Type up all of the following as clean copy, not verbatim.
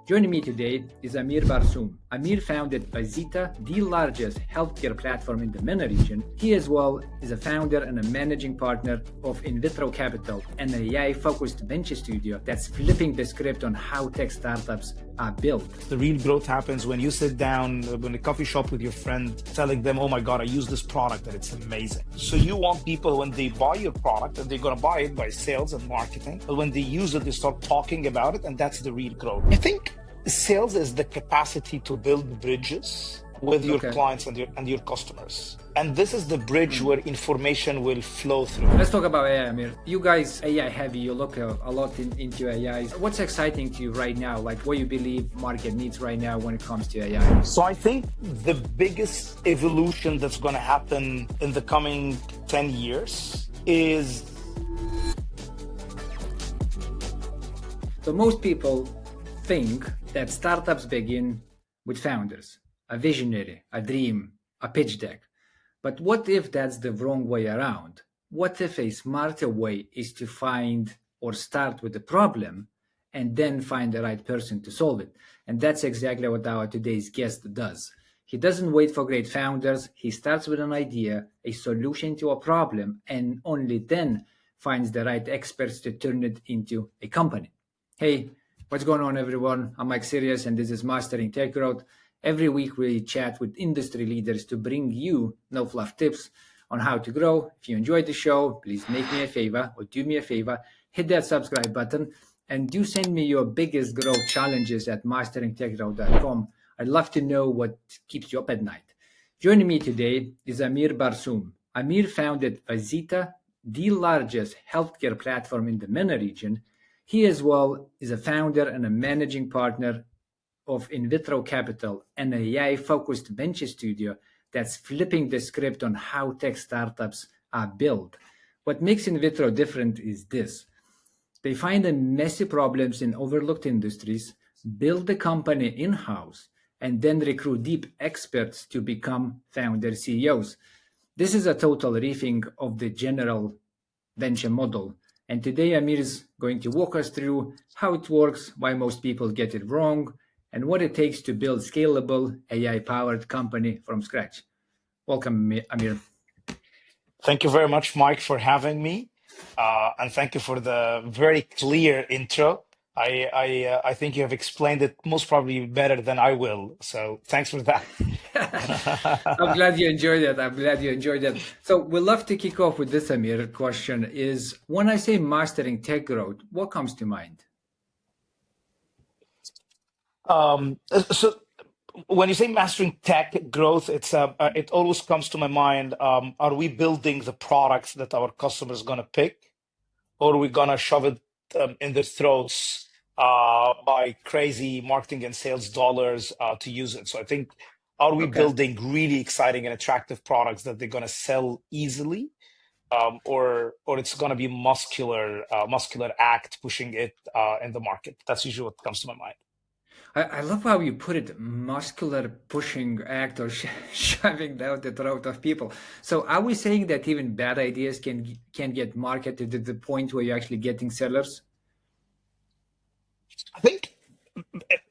Joining me today is Amir Barsoum. Amir founded Bazita, the largest healthcare platform in the MENA region. He as well is a founder and a managing partner of In Vitro Capital, an AI-focused venture studio that's flipping the script on how tech startups are built. The real growth happens when you sit down in a coffee shop with your friend, telling them, oh my God, I use this product and it's amazing. So you want people, when they buy your product, and they're going to buy it by sales and marketing, but when they use it, they start talking about it, and that's the real growth. I think sales is the capacity to build bridges with your clients and your customers. And this is the bridge where information will flow through. Let's talk about AI, Amir. You guys, AI heavy, you look a lot into AI. What's exciting to you right now? Like what you believe market needs right now when it comes to AI? So I think the biggest evolution that's going to happen in the coming 10 years is... So most people think that startups begin with founders, a visionary, a dream, a pitch deck. But what if that's the wrong way around? What if a smarter way is to find or start with the problem and then find the right person to solve it? And that's exactly what our today's guest does. He doesn't wait for great founders. He starts with an idea, a solution to a problem, and only then finds the right experts to turn it into a company. Hey, what's going on, everyone? I'm Mike Sirius, and this is Mastering Tech Growth. Every week, we chat with industry leaders to bring you no-fluff tips on how to grow. If you enjoyed the show, please make me a favor or do me a favor, hit that subscribe button, and do send me your biggest growth challenges at masteringtechgrowth.com. I'd love to know what keeps you up at night. Joining me today is Amir Barsoum. Amir founded Bazita, the largest healthcare platform in the MENA region. He as well is a founder and a managing partner of In Vitro Capital, an AI-focused venture studio that's flipping the script on how tech startups are built. What makes In Vitro different is this. They find the messy problems in overlooked industries, build the company in-house, and then recruit deep experts to become founder CEOs. This is a total rethink of the general venture model. And today Amir is going to walk us through how it works, why most people get it wrong, and what it takes to build scalable AI-powered company from scratch. Welcome, Amir. Thank you very much, Mike, for having me. And thank you for the very clear intro. I think you have explained it most probably better than I will. So thanks for that. I'm glad you enjoyed it. So we'd love to kick off with this, Amir. Question is, when I say mastering tech growth, what comes to mind? So when you say mastering tech growth, it always comes to my mind. Are we building the products that our customers going to pick, or are we going to shove it in their throats by crazy marketing and sales dollars to use it? So I think, are we building really exciting and attractive products that they're going to sell easily, or it's going to be muscular act pushing it in the market? That's usually what comes to my mind. I love how you put it, muscular pushing act or shoving down the throat of people. So are we saying that even bad ideas can get marketed to the point where you're actually getting sellers? I think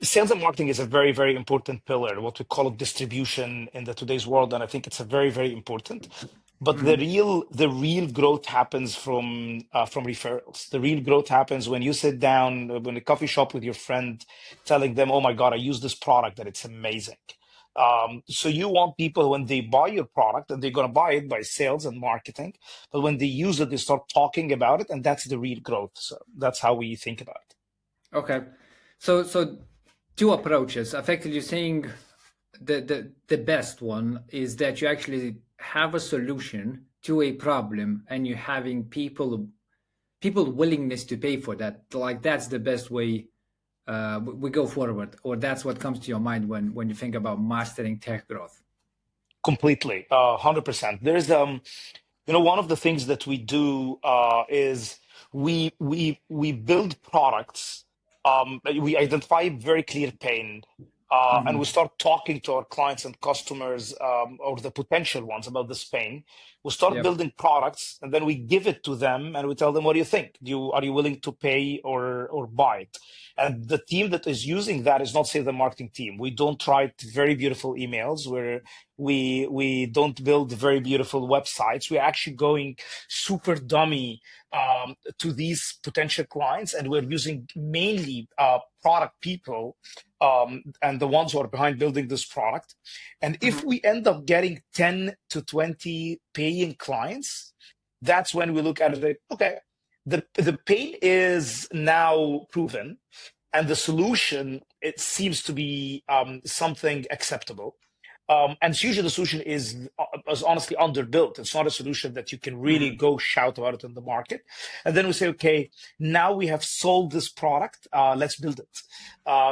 sales and marketing is a very, very important pillar, what we call distribution in today's world. And I think it's a very, very important. But the real growth happens from referrals. The real growth happens when you sit down in a coffee shop with your friend, telling them, "Oh my God, I use this product and it's amazing." So you want people, when they buy your product, and they're going to buy it by sales and marketing, but when they use it, they start talking about it, and that's the real growth. So that's how we think about it. Okay, so two approaches. Effectively, you're saying the best one is that you actually have a solution to a problem and you're having people willingness to pay for that. Like that's the best way we go forward, or that's what comes to your mind when you think about mastering tech growth. Completely, 100%. There's one of the things that we do is we build products. We identify very clear pain. And we start talking to our clients and customers, or the potential ones, about this pain. We start building products, and then we give it to them, and we tell them, "What do you think? Are you willing to pay or buy it?" And the team that is using that is not, say, the marketing team. We don't write very beautiful emails where we don't build very beautiful websites. We're actually going super dummy to these potential clients, and we're using mainly product people and the ones who are behind building this product. And if we end up getting 10 to 20 paying clients, that's when we look at it like, okay, the pain is now proven, and the solution, it seems to be something acceptable. And so usually the solution is honestly underbuilt. It's not a solution that you can really go shout about it in the market. And then we say, okay, now we have sold this product. Let's build it.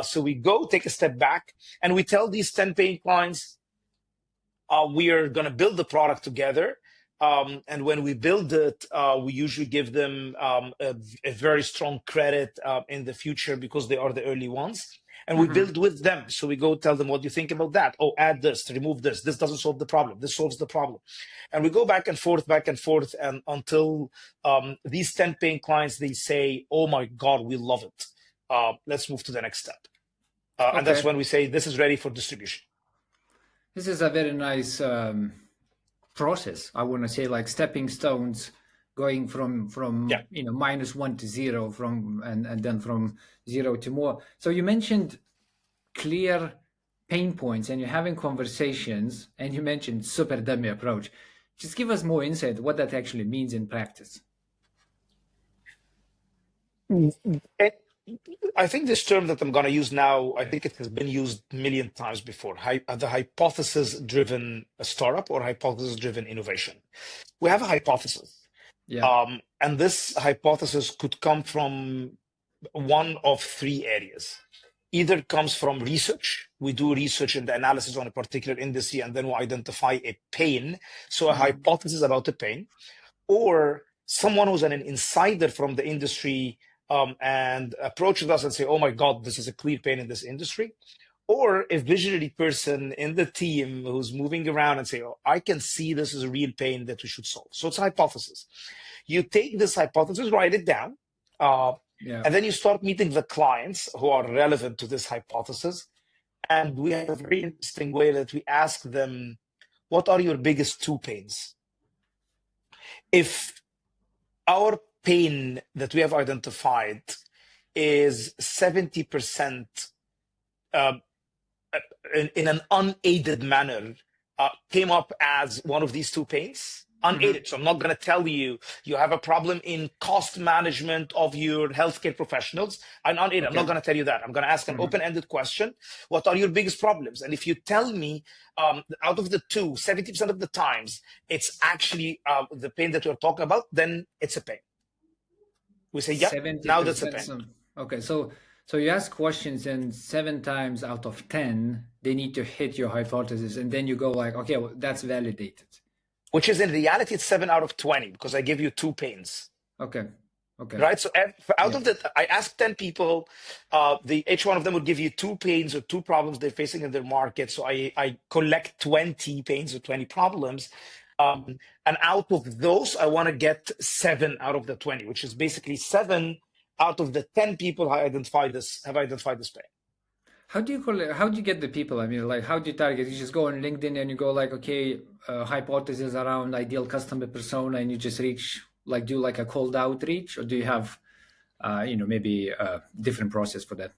So we go take a step back and we tell these 10 paying clients, we are going to build the product together. And when we build it, we usually give them a very strong credit in the future because they are the early ones. And we build with them. So we go tell them, what do you think about that? Oh, add this, remove this. This doesn't solve the problem. This solves the problem. And we go back and forth, and until these 10 paying clients, they say, oh my God, we love it. Let's move to the next step. And that's when we say, this is ready for distribution. This is a very nice process. I want to say, like stepping stones, going from -1 to 0, and then from 0 to more. So you mentioned clear pain points, and you're having conversations, and you mentioned super dummy approach. Just give us more insight what that actually means in practice. I think this term that I'm going to use now, I think it has been used a million times before. The hypothesis-driven startup or hypothesis-driven innovation. We have a hypothesis. Yeah. And this hypothesis could come from one of three areas. Either comes from research. We do research and analysis on a particular industry, and then we identify a pain. So a hypothesis about a pain. Or someone who's an insider from the industry and approaches us and say, oh my God, this is a clear pain in this industry. Or a visionary person in the team who's moving around and say, oh, I can see this is a real pain that we should solve. So it's a hypothesis. You take this hypothesis, write it down, and then you start meeting the clients who are relevant to this hypothesis. And we have a very interesting way that we ask them, what are your biggest two pains? If our pain that we have identified is 70% in an unaided manner, came up as one of these two pains, unaided. So I'm not going to tell you have a problem in cost management of your healthcare professionals. I'm unaided. I'm not going to tell you that. I'm going to ask an open-ended question. What are your biggest problems? And if you tell me out of the two, 70% of the times, it's actually the pain that we're talking about, then it's a pain. We say, yeah, now that's a pain. Okay, so you ask questions, and 7 times out of 10, they need to hit your hypothesis, and then you go like, okay, well, that's validated. Which is in reality, it's 7 out of 20 because I give you 2 pains. Okay. Right. So out of that, I asked 10 people, each one of them would give you 2 pains or 2 problems they're facing in their market. So I collect 20 pains or 20 problems. And out of those, I want to get 7 out of the 20, which is basically 7 out of the 10 people have identified this pain. How do you get the people? I mean, like, how do you target? You just go on LinkedIn and you go like, okay, hypothesis around ideal customer persona, and you just do like a cold outreach, or do you have, maybe a different process for that?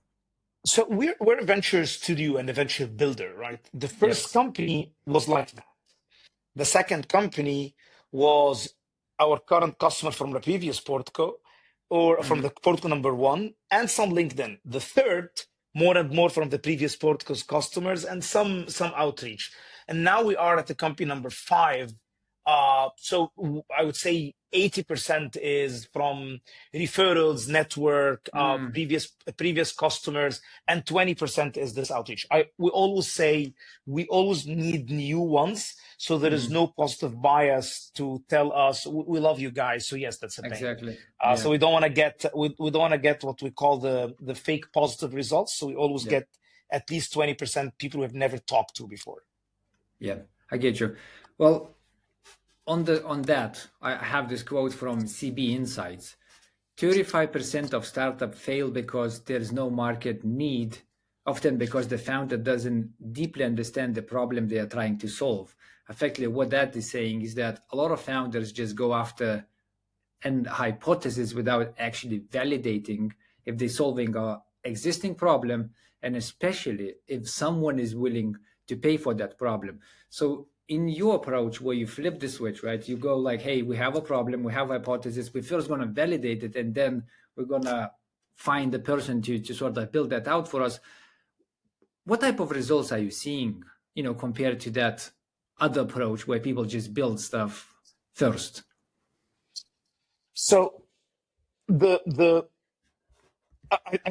So we're a venture studio and a venture builder, right? The first company was like that. The second company was our current customer from the previous Portco, or from the Portco number 1, and some LinkedIn. The third, more and more from the previous Portco's customers and some outreach. And now we are at the company number 5. So I would say 80% is from referrals, network, previous customers, and 20% is this outreach. We always say we always need new ones, so there is no positive bias to tell us we love you guys. So yes, that's a pain. Exactly. So we don't want to get what we call the fake positive results. So we always get at least 20% people who have never talked to before. Yeah, I get you. Well, on that, I have this quote from CB Insights. 35% of startups fail because there's no market need, often because the founder doesn't deeply understand the problem they are trying to solve. Effectively, what that is saying is that a lot of founders just go after an hypothesis without actually validating if they're solving a existing problem, and especially if someone is willing to pay for that problem. So in your approach, where you flip the switch, right, you go like, hey, we have a problem, we have a hypothesis, we're first going to validate it, and then we're going to find the person to sort of build that out for us. What type of results are you seeing, compared to that other approach where people just build stuff first? So I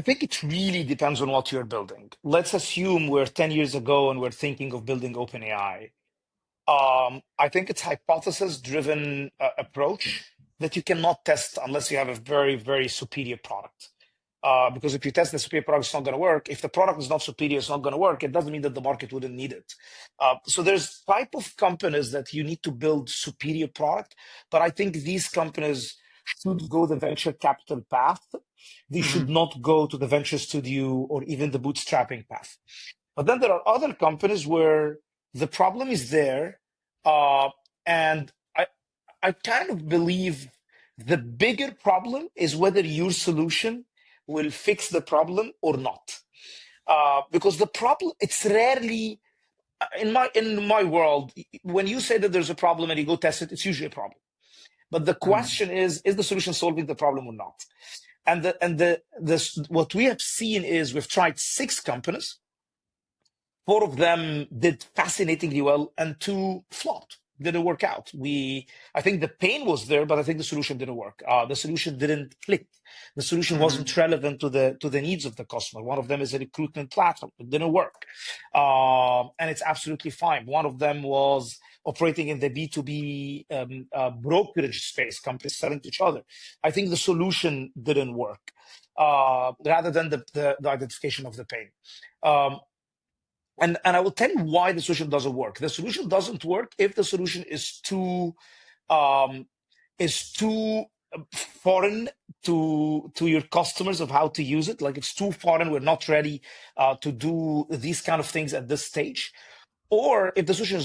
think it really depends on what you're building. Let's assume we're 10 years ago and we're thinking of building OpenAI. I think it's hypothesis-driven approach that you cannot test unless you have a very, very superior product. Because if you test the superior product, it's not going to work. If the product is not superior, it's not going to work. It doesn't mean that the market wouldn't need it. So there's type of companies that you need to build superior product, but I think these companies should go the venture capital path. They should not go to the venture studio or even the bootstrapping path. But then there are other companies where the problem is there, and I kind of believe the bigger problem is whether your solution will fix the problem or not. Because the problem, it's rarely in my world, when you say that there's a problem and you go test it, it's usually a problem. But the question is the solution solving the problem or not? And what we have seen is we've tried 6 companies. 4 of them did fascinatingly well, and 2 flopped. Didn't work out. I think the pain was there, but I think the solution didn't work. The solution didn't click. The solution wasn't relevant to the needs of the customer. One of them is a recruitment platform. It didn't work, and it's absolutely fine. One of them was operating in the B2B brokerage space, companies selling to each other. I think the solution didn't work, rather than the identification of the pain. And I will tell you why the solution doesn't work. The solution doesn't work if the solution is too foreign to your customers of how to use it. Like it's too foreign, we're not ready to do these kind of things at this stage. Or if the solution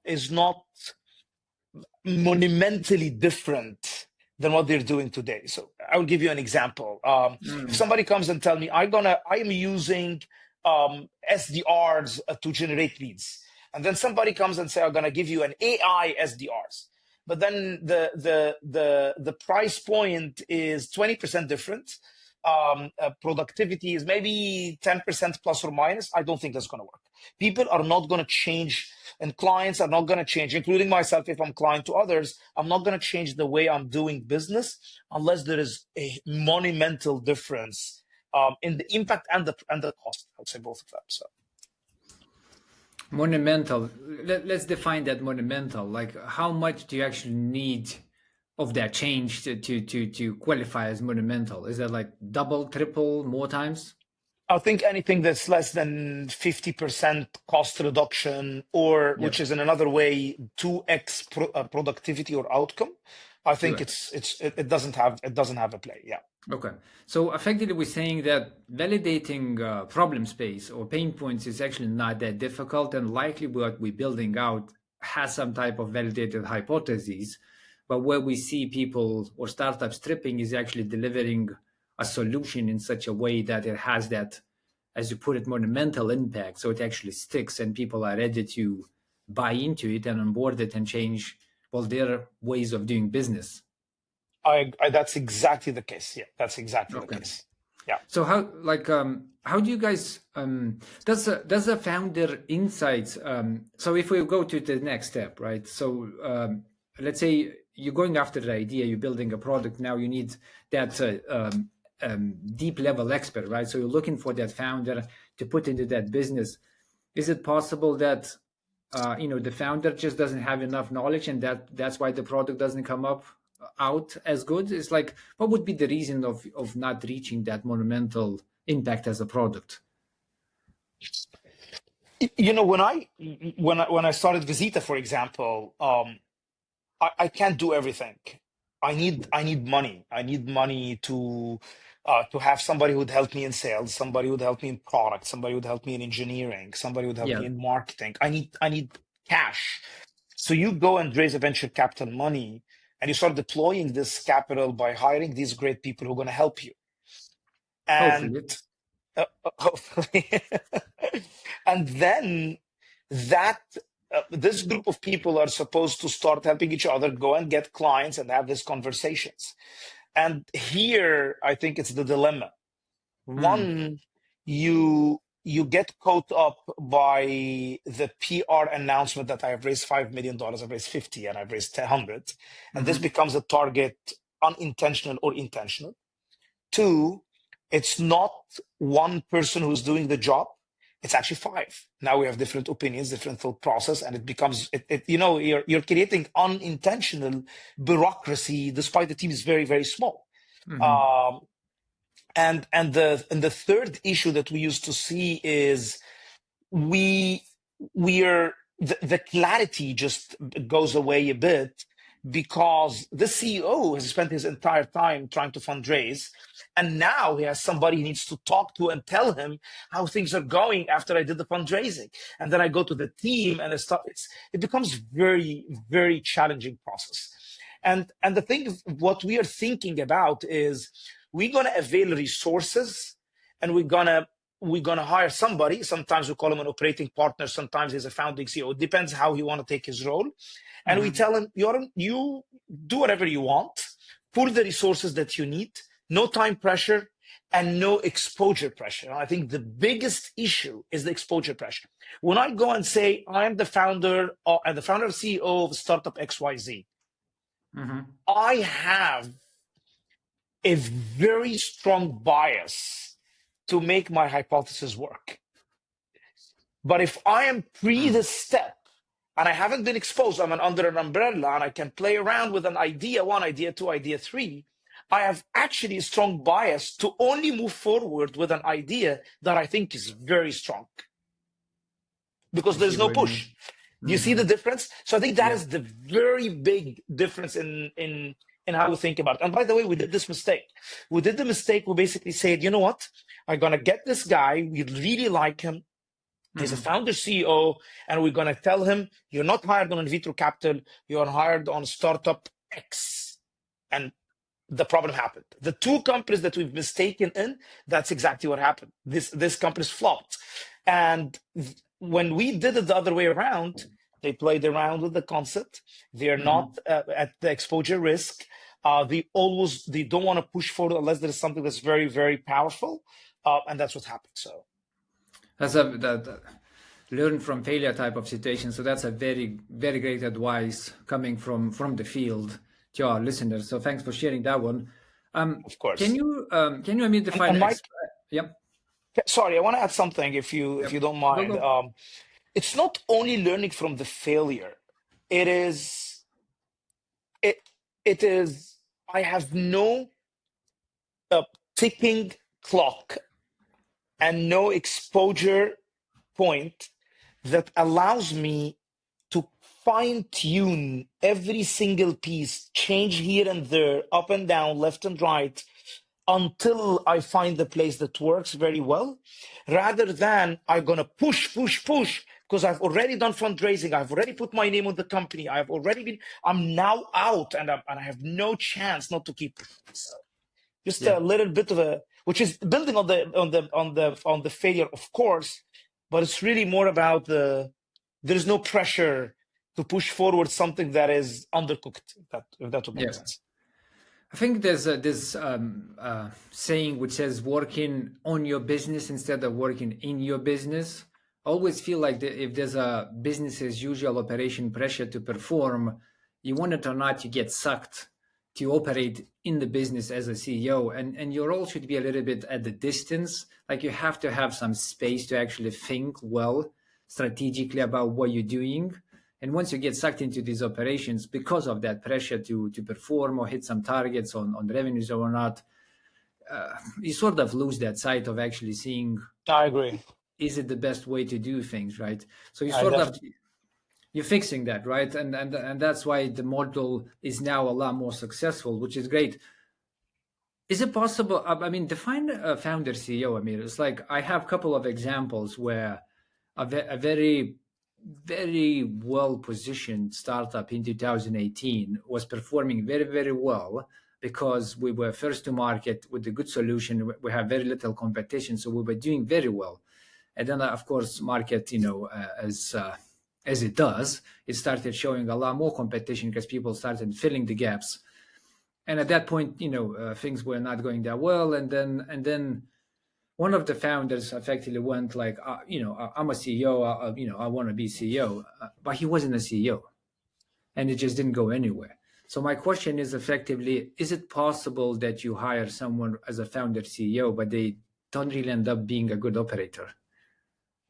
is not monumentally different than what they're doing today. So I will give you an example. If somebody comes and tell me I am using SDRs to generate leads, and then somebody comes and say I'm gonna give you an AI SDRs, but then the price point is 20% different. Productivity is maybe 10% plus or minus. I don't think that's going to work. People are not going to change, and clients are not going to change, including myself. If I'm client to others, I'm not going to change the way I'm doing business unless there is a monumental difference in the impact and the cost. I would say both of them. So monumental. Let's define that monumental. Like, how much do you actually need of that change to qualify as monumental? Is that like double, triple, more times? I think anything that's less than 50% cost reduction, or which is in another way 2x productivity or outcome, I think 2x. it doesn't have a play. Yeah. Okay. So effectively, we're saying that validating problem space or pain points is actually not that difficult, and likely what we're building out has some type of validated hypotheses. But where we see people or startups tripping is actually delivering a solution in such a way that it has that, as you put it, monumental impact. So it actually sticks and people are ready to buy into it and onboard it and change, well, their ways of doing business. That's exactly the case. Yeah, that's exactly the case. Yeah. So how do you guys does the founder insights so if we go to the next step, right? So let's say you're going after the idea, you're building a product, now you need that deep level expert, right? So you're looking for that founder to put into that business. Is it possible that the founder just doesn't have enough knowledge, and that's why the product doesn't come out as good? It's like, what would be the reason of not reaching that monumental impact as a product? When I started Visita, for example, I can't do everything. I need money. I need money to have somebody who'd help me in sales, somebody who'd help me in product, somebody who'd help me in engineering, somebody who'd help Yeah. me in marketing. I need cash. So you go and raise a venture capital money, and you start deploying this capital by hiring these great people who are going to help you. And Hopefully. hopefully, and then that this group of people are supposed to start helping each other go and get clients and have these conversations. And here, I think it's the dilemma. Mm. One, you get caught up by the PR announcement that I have raised $5 million, I've raised 50, and I've raised 100, and this Mm-hmm. becomes a target, unintentional or intentional. Two, it's not one person who's doing the job. It's actually five. Now we have different opinions, different thought process, and it becomes, you're creating unintentional bureaucracy despite the team is very, very small. Mm-hmm. Um, and the third issue that we used to see is we we are the clarity just goes away a bit because the CEO has spent his entire time trying to fundraise, and now he has somebody he needs to talk to and tell him how things are going after I did the fundraising. And then I go to the team and it becomes very, very challenging process. And the thing, what we are thinking about is we're going to avail resources, and we're gonna hire somebody. Sometimes we call him an operating partner. Sometimes he's a founding CEO. It depends how he want to take his role. And we Mm-hmm. tell him, you do whatever you want, pull the resources that you need, no time pressure and no exposure pressure. And I think the biggest issue is the exposure pressure. When I go and say I'm the founder and the founder and CEO of startup XYZ, Mm-hmm. I have a very strong bias to make my hypothesis work. But if I am pre Mm. this step and I haven't been exposed, I'm under an umbrella and I can play around with an idea one, idea two, idea three, I have actually a strong bias to only move forward with an idea that I think is very strong I because see there's no what you push. mean. Do you see Mm-hmm. the difference? So I think that Yeah. is the very big difference in how we think about it. And by the way, we did this mistake. We did the mistake. We basically said, you know what? I'm gonna get this guy. We really like him. He's a Mm-hmm. founder CEO, and we're going to tell him, you're not hired on in vitro capital, you're hired on startup X. And the problem happened. The two companies that we've mistaken in, that's exactly what happened. This company's flopped. And when we did it the other way around, they played around with the concept. They're Mm-hmm. not at the exposure risk. They don't want to push forward unless there is something that's very, very powerful. And that's what happened. So. That's that learn from failure type of situation. So that's a very, very great advice coming from the field to our listeners. So thanks for sharing that one. Of course. Can you Amir define And Mike, yep. sorry, I want to add something if Yep. you don't Go mind. go. It's not only learning from the failure. It is it it is I have no ticking clock and no exposure point that allows me to fine tune every single piece, change here and there, up and down, left and right, until I find the place that works very well, rather than I'm gonna push, because I've already done fundraising, I've already put my name on the company, I'm now out, and I have no chance not to keep pushing. So just Yeah. a little bit of which is building on the failure, of course, but it's really more about there's no pressure to push forward something that is undercooked. If that would make Yeah. sense. I think there's this saying which says working on your business instead of working in your business. I always feel like if there's a business as usual operation pressure to perform, you want it or not, you get sucked to operate in the business as a CEO. And your role should be a little bit at the distance. Like you have to have some space to actually think well strategically about what you're doing. And once you get sucked into these operations because of that pressure to perform or hit some targets on revenues or not, you sort of lose that sight of actually seeing, I agree. is it the best way to do things, right? So you I sort of definitely. you're fixing that, right? And that's why the model is now a lot more successful, which is great. Is it possible? I mean, define a founder CEO, Amir. It's like I have a couple of examples where a very, very well positioned startup in 2018 was performing very, very well because we were first to market with a good solution. We have very little competition, so we were doing very well. And then, of course, market, as it does, it started showing a lot more competition because people started filling the gaps. And at that point, things were not going that well. And then one of the founders effectively went like, I'm a CEO, I want to be CEO, but he wasn't a CEO, and it just didn't go anywhere. So my question is effectively, is it possible that you hire someone as a founder CEO, but they don't really end up being a good operator,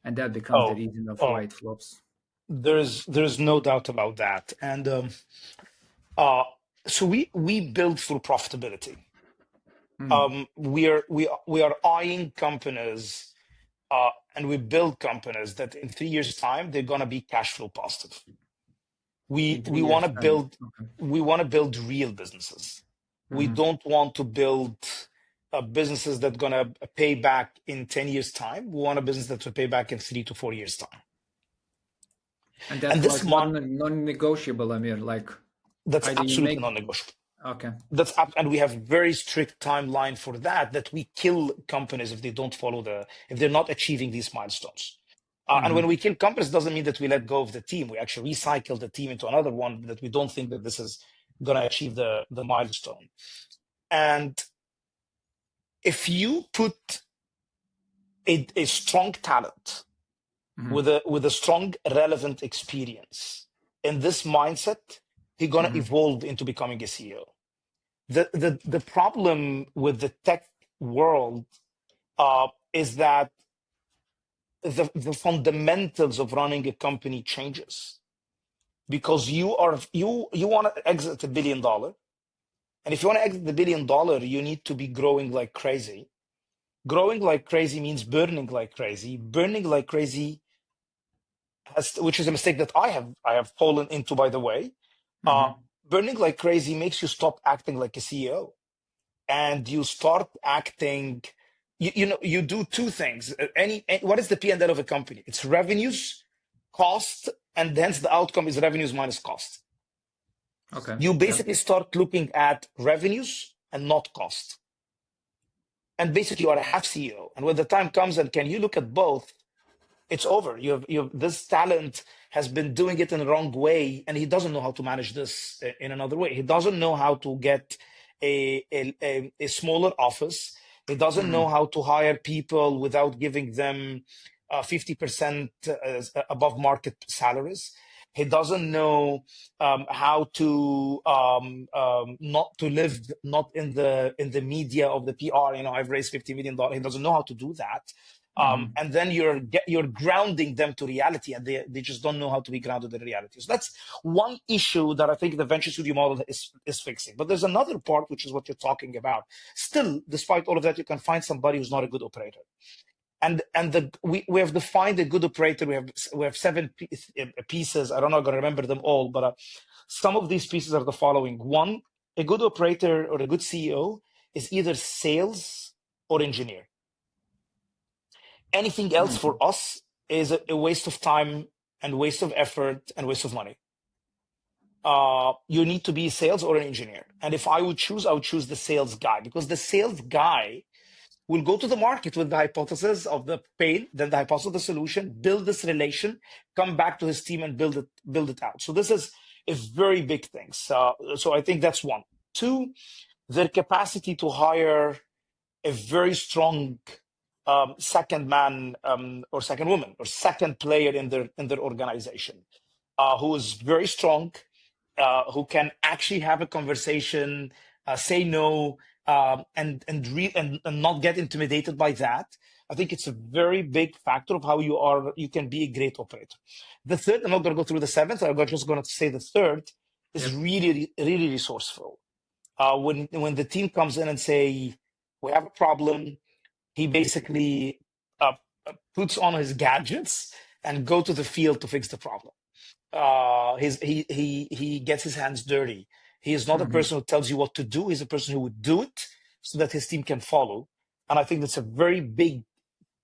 and that becomes the Oh, reason of why oh, it flops? there's no doubt about that. And uh, so we build for profitability. Mm. We are eyeing companies, and we build companies that in 3 years' time they're gonna be cash flow positive. We In three we want years to time. build Okay. we want to build real businesses. We Hmm. don't want to build businesses that gonna pay back in 10 years' time. We want a business that will pay back in 3 to 4 years' time. And And that's this like month, non-negotiable, Amir. Like, that's either you absolutely make. non-negotiable. Okay. And we have very strict timeline for that. That we kill companies if they don't follow if they're not achieving these milestones. And when Hmm. we kill companies, doesn't mean that we let go of the team. We actually recycle the team into another one that we don't think that this is going to achieve the milestone. And if you put a strong talent Hmm. with a strong relevant experience in this mindset, he's going to Hmm. evolve into becoming a CEO. The problem with the tech world is that the fundamentals of running a company changes because you want to exit $1 billion, and if you want to exit $1 billion, you need to be growing like crazy. Growing like crazy means burning like crazy. Burning like crazy which is a mistake that I have fallen into, by the way. Uh, Hmm. Burning like crazy makes you stop acting like a CEO, and you start acting. You do two things. What is the P&L of a company? It's revenues, cost, and hence the outcome is revenues minus cost. Okay. You Yeah. basically start looking at revenues and not cost. And basically, you are a half CEO. And when the time comes and can you look at both, it's over. You have this talent has been doing it in the wrong way, and he doesn't know how to manage this in another way. He doesn't know how to get a smaller office. He doesn't know Hmm. how to hire people without giving them 50% above market salaries. He doesn't know how to not to live not in the media of the PR. I've raised $50 million. He doesn't know how to do that. Hmm. And then you're grounding them to reality, and they just don't know how to be grounded in reality. So that's one issue that I think the venture studio model is fixing. But there's another part, which is what you're talking about. Still, despite all of that, you can find somebody who's not a good operator. And we have defined a good operator. We have seven pieces. I don't know, I'm gonna remember them all, but some of these pieces are the following. One, a good operator or a good CEO is either sales or engineer. Anything else for us is a waste of time and waste of effort and waste of money. You need to be sales or an engineer. And if I would choose, I would choose the sales guy, because the sales guy will go to the market with the hypothesis of the pain, then the hypothesis of the solution, build this relation, come back to his team and build it out. So this is a very big thing. So I think that's one. Two, their capacity to hire a very strong second man or second woman or second player in their organization, who is very strong, who can actually have a conversation, say no, and not get intimidated by that. I think it's a very big factor of how you can be a great operator. The third, I'm not going to go through the seventh. I'm just going to say the third is Yep. really, really resourceful. When the team comes in and say, we have a problem, he basically puts on his gadgets and go to the field to fix the problem. he gets his hands dirty. He is not a Hmm. person who tells you what to do. He's a person who would do it so that his team can follow. And I think that's a very big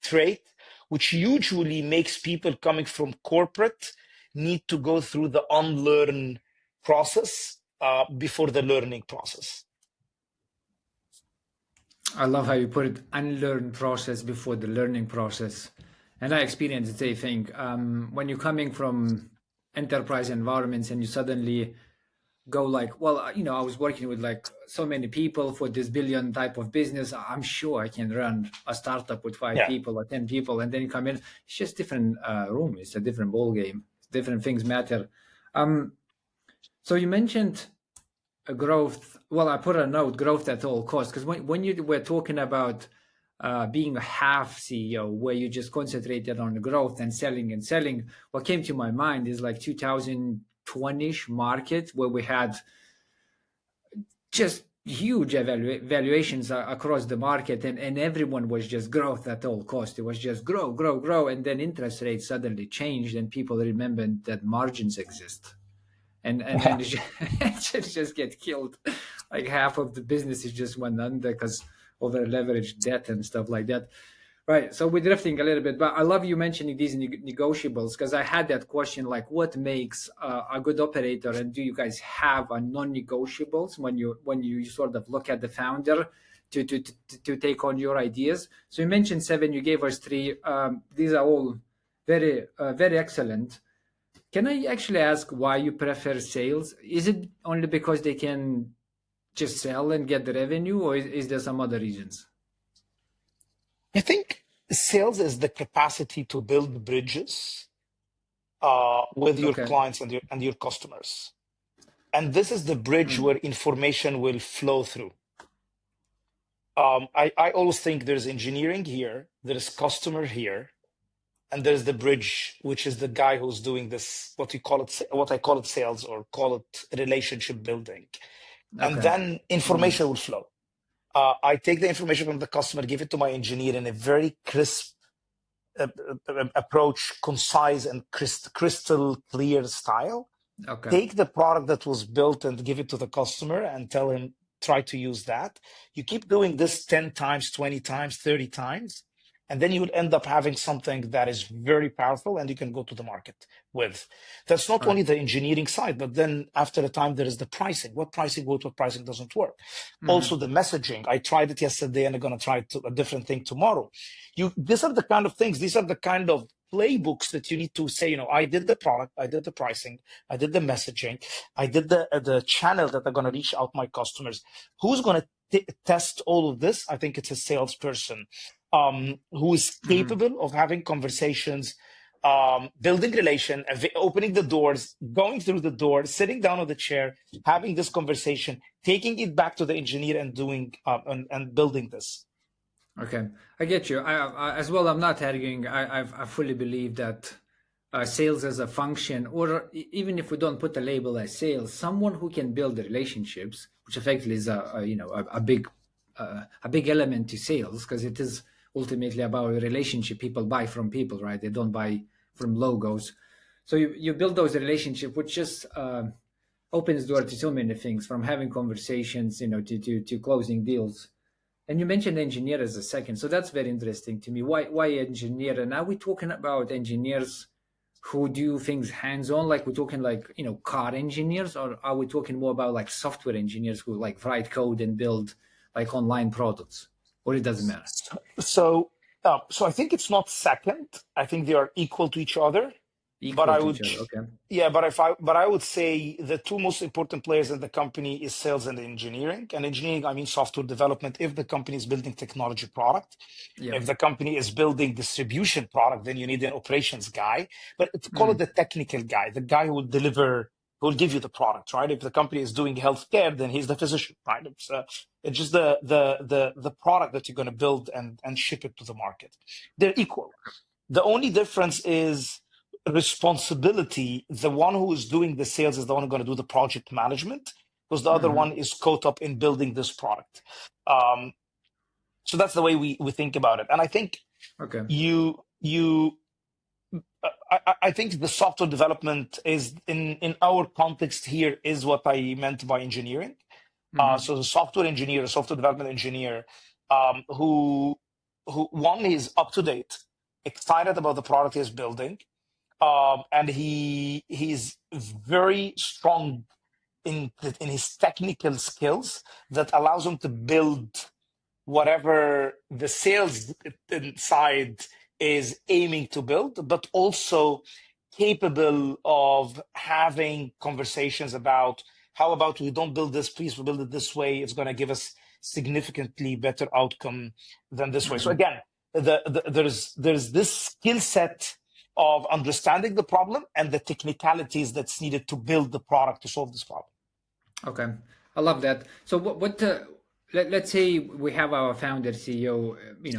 trait, which usually makes people coming from corporate need to go through the unlearn process before the learning process. I love how you put it, unlearn process before the learning process. And I experienced the same thing. When you're coming from enterprise environments and you suddenly go like, well, I was working with like so many people for this billion type of business. I'm sure I can run a startup with five Yeah. people or 10 people. And then you come in, it's just different room. It's a different ball game. Different things matter. Um, so you mentioned a growth. Well, I put a note, growth at all costs, because when you were talking about being a half CEO, where you just concentrated on the growth and selling, what came to my mind is like 2020-ish market, where we had just huge valuations across the market, and everyone was just growth at all cost. It was just grow, and then interest rates suddenly changed, and people remembered that margins exist, and it just, it just get killed. Like half of the businesses just went under because over leveraged debt and stuff like that. Right. So we're drifting a little bit, but I love you mentioning these negotiables, because I had that question like, what makes a good operator, and do you guys have a non-negotiables when you sort of look at the founder to take on your ideas? So you mentioned seven, you gave us three. These are all very excellent. Can I actually ask why you prefer sales? Is it only because they can just sell and get the revenue, or is there some other reasons? I think sales is the capacity to build bridges with your Okay. clients and your customers. And this is the bridge Mm. where information will flow through. I always think there's engineering here, there's customer here, and there's the bridge, which is the guy who's doing this, what I call it sales, or call it relationship building. And Okay. then Mm. information will flow. I take the information from the customer, give it to my engineer in a very crisp approach, concise and crystal clear style. Okay. Take the product that was built and give it to the customer and tell him, try to use that. You keep doing this 10 times, 20 times, 30 times, and then you will end up having something that is very powerful and you can go to the market with. That's not All right. only the engineering side, but then after a time, there is the pricing. What pricing works, what pricing doesn't work. Also, Mm-hmm. the messaging. I tried it yesterday and I'm going to try a different thing tomorrow. These are the kind of things, these are the kind of playbooks that you need to say, I did the product, I did the pricing, I did the messaging, I did the channel that are going to reach out my customers. Who's going to test all of this? I think it's a salesperson who is Mm-hmm. capable of having conversations, building relation, opening the doors, going through the door, sitting down on the chair, having this conversation, taking it back to the engineer and doing and building this. Okay, I get you. As well, I'm not arguing. I fully believe that sales as a function, or even if we don't put the label as sales, someone who can build the relationships, which effectively is a big element to sales, because it is ultimately about a relationship. People buy from people, right? They don't buy from logos. So you build those relationships, which just opens door to so many things, from having conversations, to closing deals. And you mentioned engineer as a second, so that's very interesting to me. Why engineer? And are we talking about engineers who do things hands-on, like we're talking like car engineers, or are we talking more about like software engineers who like write code and build like online products, or it doesn't matter? So I think it's not second. I think they are equal to each other. But Equal I to would, each other. Okay. yeah, but I would say the two most important players in the company is sales and engineering. And engineering, I mean software development. If the company is building technology product, Yeah. if the company is building distribution product, then you need an operations guy. But call it Mm. the technical guy, the guy who will deliver, who will give you the product, right? If the company is doing healthcare, then he's the physician, right? It's just the product that you're going to build and ship it to the market. They're equal. The only difference is responsibility. The one who is doing the sales is the one who's going to do the project management, because the other one Hmm. is caught up in building this product. Um, so that's the way we think about it. And I think Okay. you I think the software development is in our context here is what I meant by engineering. So the software engineer, software development engineer, who one is up to date, excited about the product he's building, and he's very strong in his technical skills that allows him to build whatever the sales side is aiming to build, but also capable of having conversations about how about we don't build this piece, we build it this way. It's going to give us significantly better outcome than this way. So again, there's this skill set of understanding the problem and the technicalities that's needed to build the product to solve this problem. Okay, I love that. So let's say we have our founder CEO,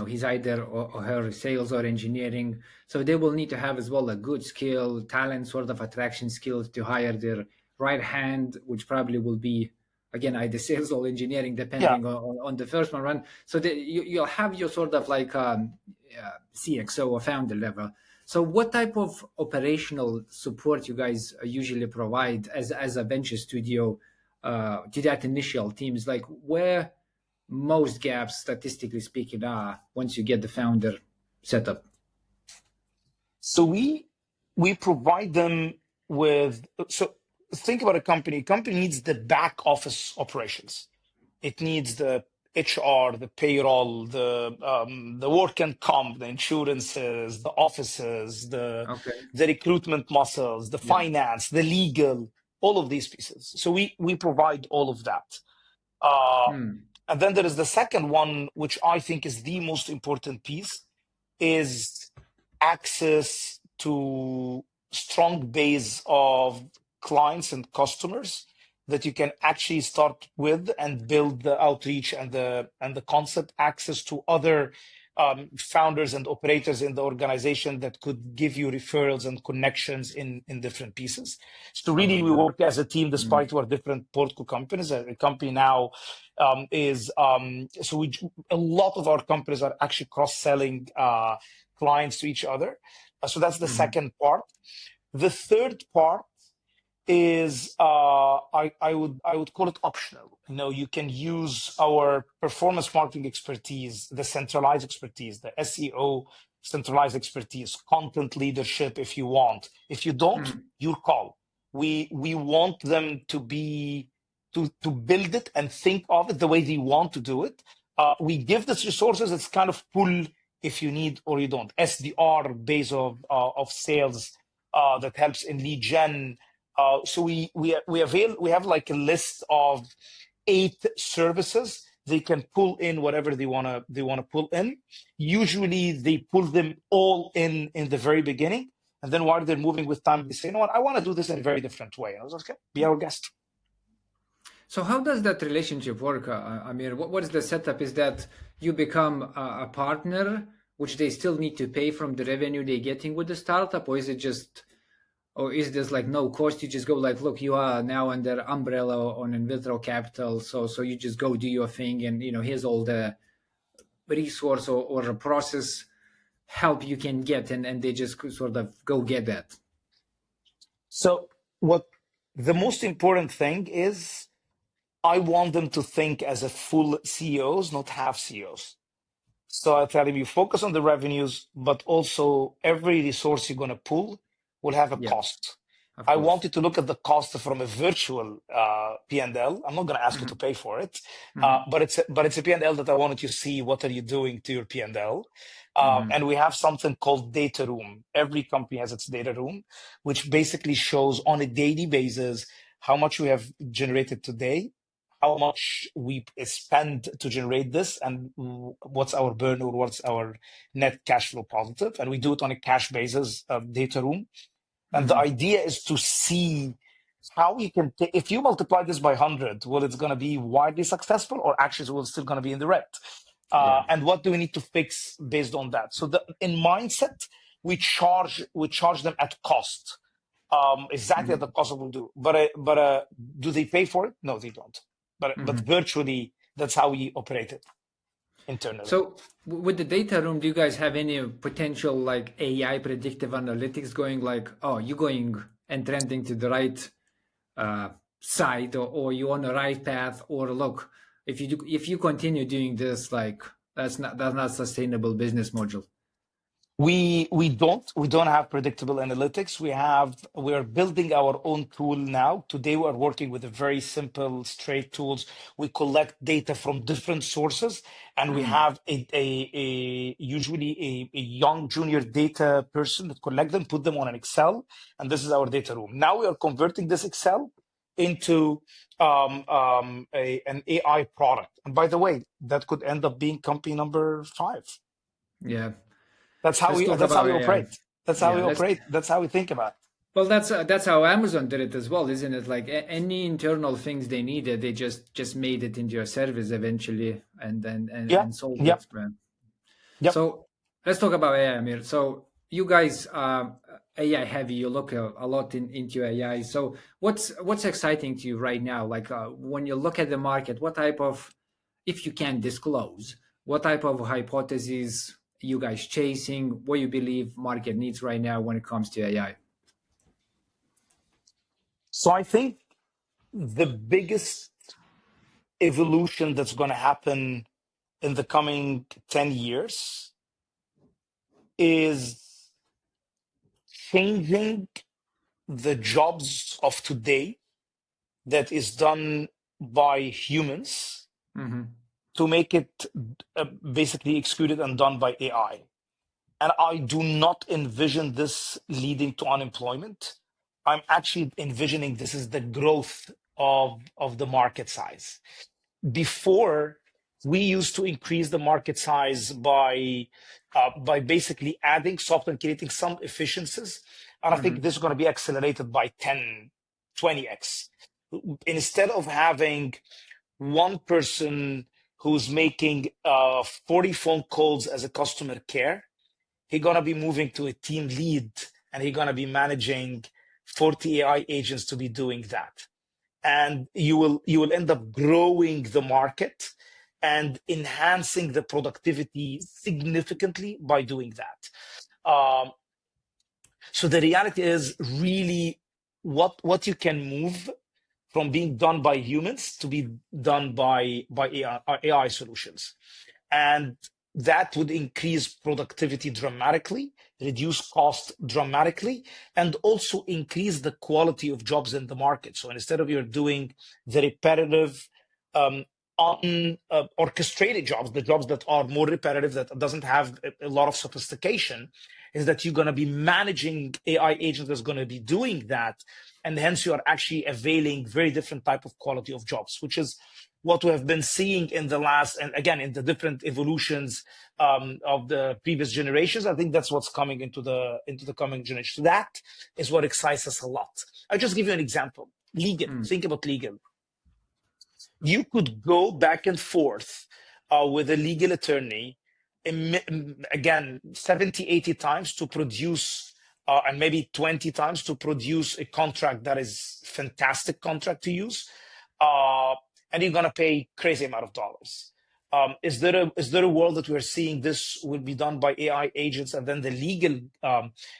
he's either or her sales or engineering. So they will need to have as well a good skill, talent, sort of attraction skills to hire their right hand, which probably will be, again, either sales or engineering, depending on the first one run. So you'll have your sort of like CXO or founder level. So what type of operational support you guys usually provide as a venture studio to that initial team? Is like where most gaps, statistically speaking, are once you get the founder set up? So we provide them with, so think about a company. A company needs the back office operations. It needs the HR, the payroll, the work and comp, the insurances, the offices, the recruitment muscles, the finance, the legal, all of these pieces. So we provide all of that. And then there is the second one, which I think is the most important piece, is access to strong base of clients and customers that you can actually start with and build the outreach and the concept, access to other founders and operators in the organization that could give you referrals and connections in different pieces. So really, we work as a team despite we're different portco companies. A company now is so a lot of our companies are actually cross-selling clients to each other. So that's the second part. The third part is I would call it optional. You can use our performance marketing expertise, the centralized expertise, the SEO centralized expertise, content leadership if you want. If you don't, your call. We want them to build it and think of it the way they want to do it. We give this resources. It's kind of pull if you need or you don't. SDR base of sales that helps in lead gen. So we have like a list of 8 services. They can pull in whatever they wanna pull in. Usually they pull them all in the very beginning, and then while they're moving with time, they say, "You know what? I want to do this in a very different way." And I was like, "Okay, be our guest." So how does that relationship work, Amir? What is the setup? Is that you become a partner, which they still need to pay from the revenue they're getting with the startup, or is it just? Or is this like no cost? You just go like, look, you are now under umbrella on in vitro capital, so you just go do your thing, and here's all the resource or a process help you can get, and they just sort of go get that. So what the most important thing is, I want them to think as a full CEOs, not half CEOs. So I tell him, you focus on the revenues, but also every resource you're going to pull will have a cost. I want you to look at the cost from a virtual P&L. I'm not going to ask you to pay for it, but it's a P&L that I wanted you to see what are you doing to your P&L. And we have something called data room. Every company has its data room, which basically shows on a daily basis how much we have generated today, how much we spend to generate this, and what's our burn or what's our net cash flow positive. And we do it on a cash basis of data room. And the idea is to see how you can, if you multiply this by 100, well, it's going to be widely successful, or actually it's still going to be in the red. And what do we need to fix based on that? So in mindset, we charge them at cost, exactly at the cost of what we do. But do they pay for it? No, they don't. But virtually, that's how we operate it. internally. So with the data room, do you guys have any potential like AI predictive analytics going like, oh, you're going and trending to the right uh, side, or you on the right path, or look, if you continue doing this, like that's not sustainable business model. We don't have predictable analytics. We are building our own tool now. Today we are working with a very simple, straight tools. We collect data from different sources, and we Mm, have usually a young junior data person that collect them, put them on an Excel, and this is our data room. Now we are converting this Excel into an AI product. And by the way, that could end up being company number 5. yeah, That's how let's we talk that's how about we AI. operate. That's how Yeah, we let's. operate. That's how we think about it. Well, that's how Amazon did it as well, isn't it? Like any internal things they needed, they just made it into a service eventually, Yeah. and sold Yep. it, man. Yep. So let's talk about AI, Amir. So you guys are AI heavy. You look a lot into AI. So what's exciting to you right now? Like when you look at the market, what type of, if you can disclose, what type of hypotheses you guys chasing? What you believe market needs right now when it comes to AI? So I think the biggest evolution that's going to happen in the coming 10 years is changing the jobs of today that is done by humans Mm-hmm. to make it basically excluded and done by AI. And I do not envision this leading to unemployment. I'm actually envisioning this is the growth of the market size. Before, we used to increase the market size by basically adding software and creating some efficiencies. And I Mm-hmm. think this is going to be accelerated by 10, 20x. Instead of having one person who's making 40 phone calls as a customer care, he's gonna be moving to a team lead, and he's gonna be managing 40 AI agents to be doing that. And you will end up growing the market and enhancing the productivity significantly by doing that. So the reality is really what you can move from being done by humans to be done by AI solutions. And that would increase productivity dramatically, reduce cost dramatically, and also increase the quality of jobs in the market. So instead of you're doing the repetitive, um, orchestrated jobs, the jobs that are more repetitive, that doesn't have a lot of sophistication, is that you're going to be managing AI agents that's going to be doing that, and hence you are actually availing very different type of quality of jobs, which is what we have been seeing in the last, and again, in the different evolutions of the previous generations. I think that's what's coming into the coming generation. So that is what excites us a lot. I'll just give you an example. Legal. Mm. Think about legal. You could go back and forth with a legal attorney, again, 70, 80 times to produce, and maybe 20 times to produce a contract that is fantastic contract to use. Uh, and you're going to pay crazy amount of dollars. Is there a world that we're seeing this will be done by AI agents, and then the legal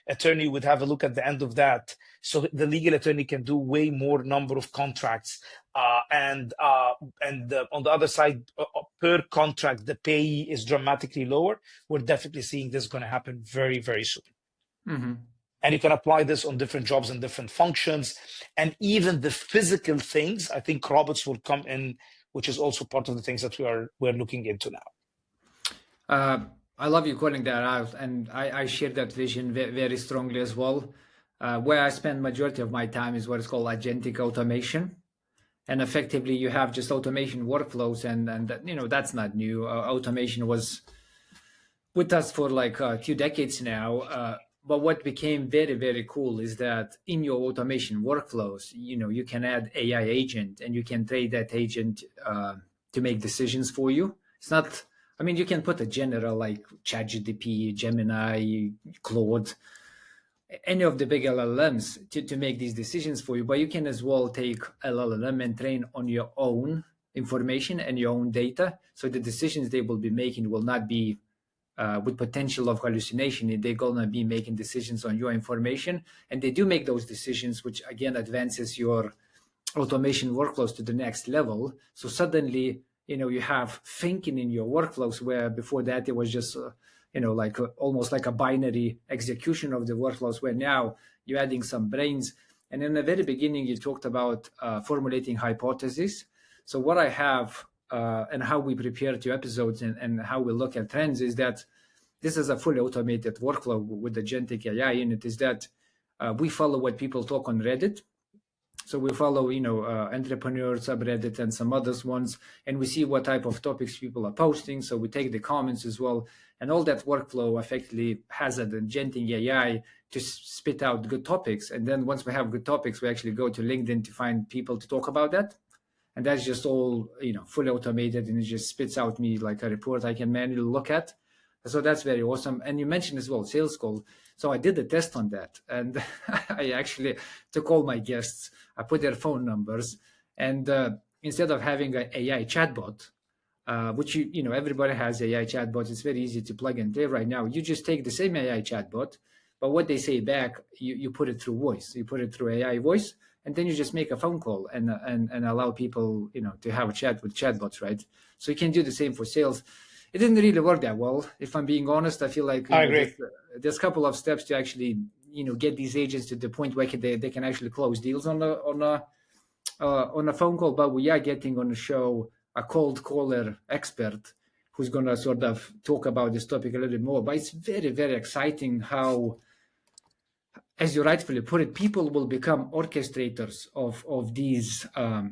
attorney would have a look at the end of that, so the legal attorney can do way more number of contracts, and on the other side, per contract, the pay is dramatically lower. We're definitely seeing this going to happen very, very soon. Mm-hmm. And you can apply this on different jobs and different functions, and even the physical things. I think robots will come in, which is also part of the things that we're looking into now. Uh, I love you calling that out, and I share that vision very strongly as well. Where I spend majority of my time is what is called agentic automation, and effectively you have just automation workflows, and that, that's not new. Automation was with us for like 2 decades now. But what became very cool is that in your automation workflows, you can add AI agent, and you can trade that agent to make decisions for you. It's not. I mean, you can put a general like ChatGPT, Gemini, Claude, any of the big LLMs to make these decisions for you. But you can as well take LLM and train on your own information and your own data. So the decisions they will be making will not be with potential of hallucination. They're gonna be making decisions on your information, and they do make those decisions, which again advances your automation workflows to the next level. So suddenly, you have thinking in your workflows, where before that it was just like almost like a binary execution of the workflows, where now you're adding some brains. And in the very beginning you talked about formulating hypotheses. So what I have and how we prepare two episodes, and how we look at trends, is that this is a fully automated workflow with agentic AI in it. Is that we follow what people talk on Reddit. So we follow, entrepreneur subreddit and some others ones, and we see what type of topics people are posting. So we take the comments as well, and all that workflow effectively has an agentic AI to spit out good topics. And then once we have good topics, we actually go to LinkedIn to find people to talk about that. And that's just all, fully automated, and it just spits out me like a report I can manually look at. So that's very awesome. And you mentioned as well sales call. So I did a test on that, and I actually took all my guests, I put their phone numbers, and instead of having an AI chatbot, which everybody has AI chatbots, it's very easy to plug and play right now. You just take the same AI chatbot, but what they say back, you put it through voice, you put it through AI voice, and then you just make a phone call and allow people to have a chat with chatbots, right? So you can do the same for sales. It didn't really work that well, if I'm being honest. I feel like I agree. there's a couple of steps to actually get these agents to the point where they can actually close deals on a phone call. But we are getting on the show a cold caller expert who's going to sort of talk about this topic a little bit more. But it's very, very exciting how, as you rightfully put it, people will become orchestrators of these AI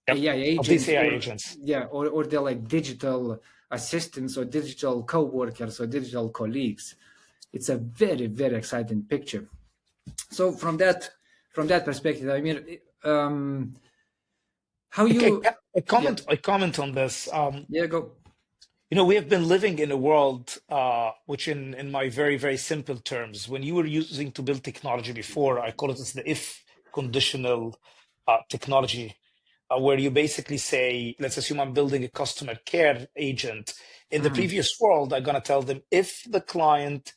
agents, of these AI agents. or they're like digital assistants or digital co-workers or digital colleagues. It's a very, very exciting picture. So from that perspective, I mean, how you I comment on this. go. We have been living in a world which, in my very, very simple terms, when you were using to build technology before, I call it as the if conditional technology, where you basically say, let's assume I'm building a customer care agent. In the previous world, I'm going to tell them, if the client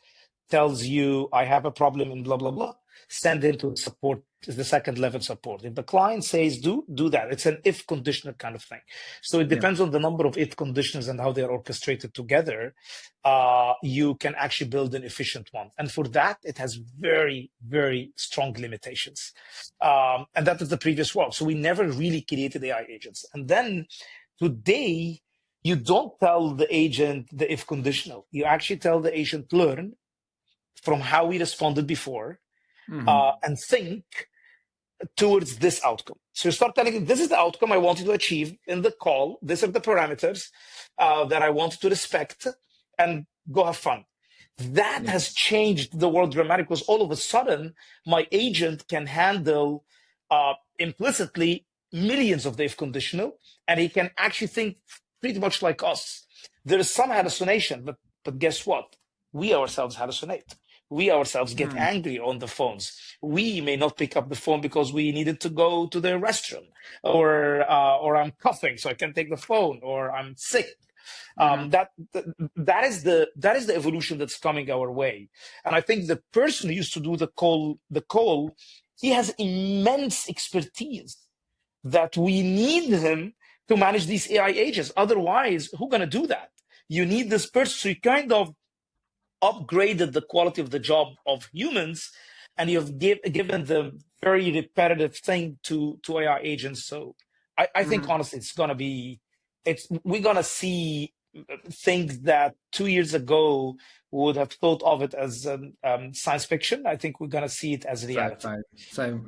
tells you I have a problem in blah, blah, blah, send it to support, the second level support. If the client says do that. It's an if conditional kind of thing. So it depends on the number of if conditions and how they're orchestrated together. You can actually build an efficient one. And for that, it has very, very strong limitations. And that is the previous world. So we never really created AI agents. And then today, you don't tell the agent the if conditional. You actually tell the agent, learn from how we responded before, and think towards this outcome. So you start telling them, this is the outcome I want you to achieve in the call. These are the parameters that I want you to respect, and go have fun. That has changed the world dramatically, because all of a sudden, my agent can handle implicitly millions of the if conditional, and he can actually think pretty much like us. There is some hallucination, but guess what? We ourselves hallucinate. We ourselves get angry on the phones. We may not pick up the phone because we needed to go to the restroom, or I'm coughing, so I can't take the phone, or I'm sick. That is the evolution that's coming our way. And I think the person who used to do the call, he has immense expertise that we need him to manage these AI agents. Otherwise, who's going to do that? You need this person. So you kind of upgraded the quality of the job of humans, and you've given the very repetitive thing to AI agents. So I think honestly, we're gonna see things that 2 years ago would have thought of it as science fiction. I think we're gonna see it as reality. So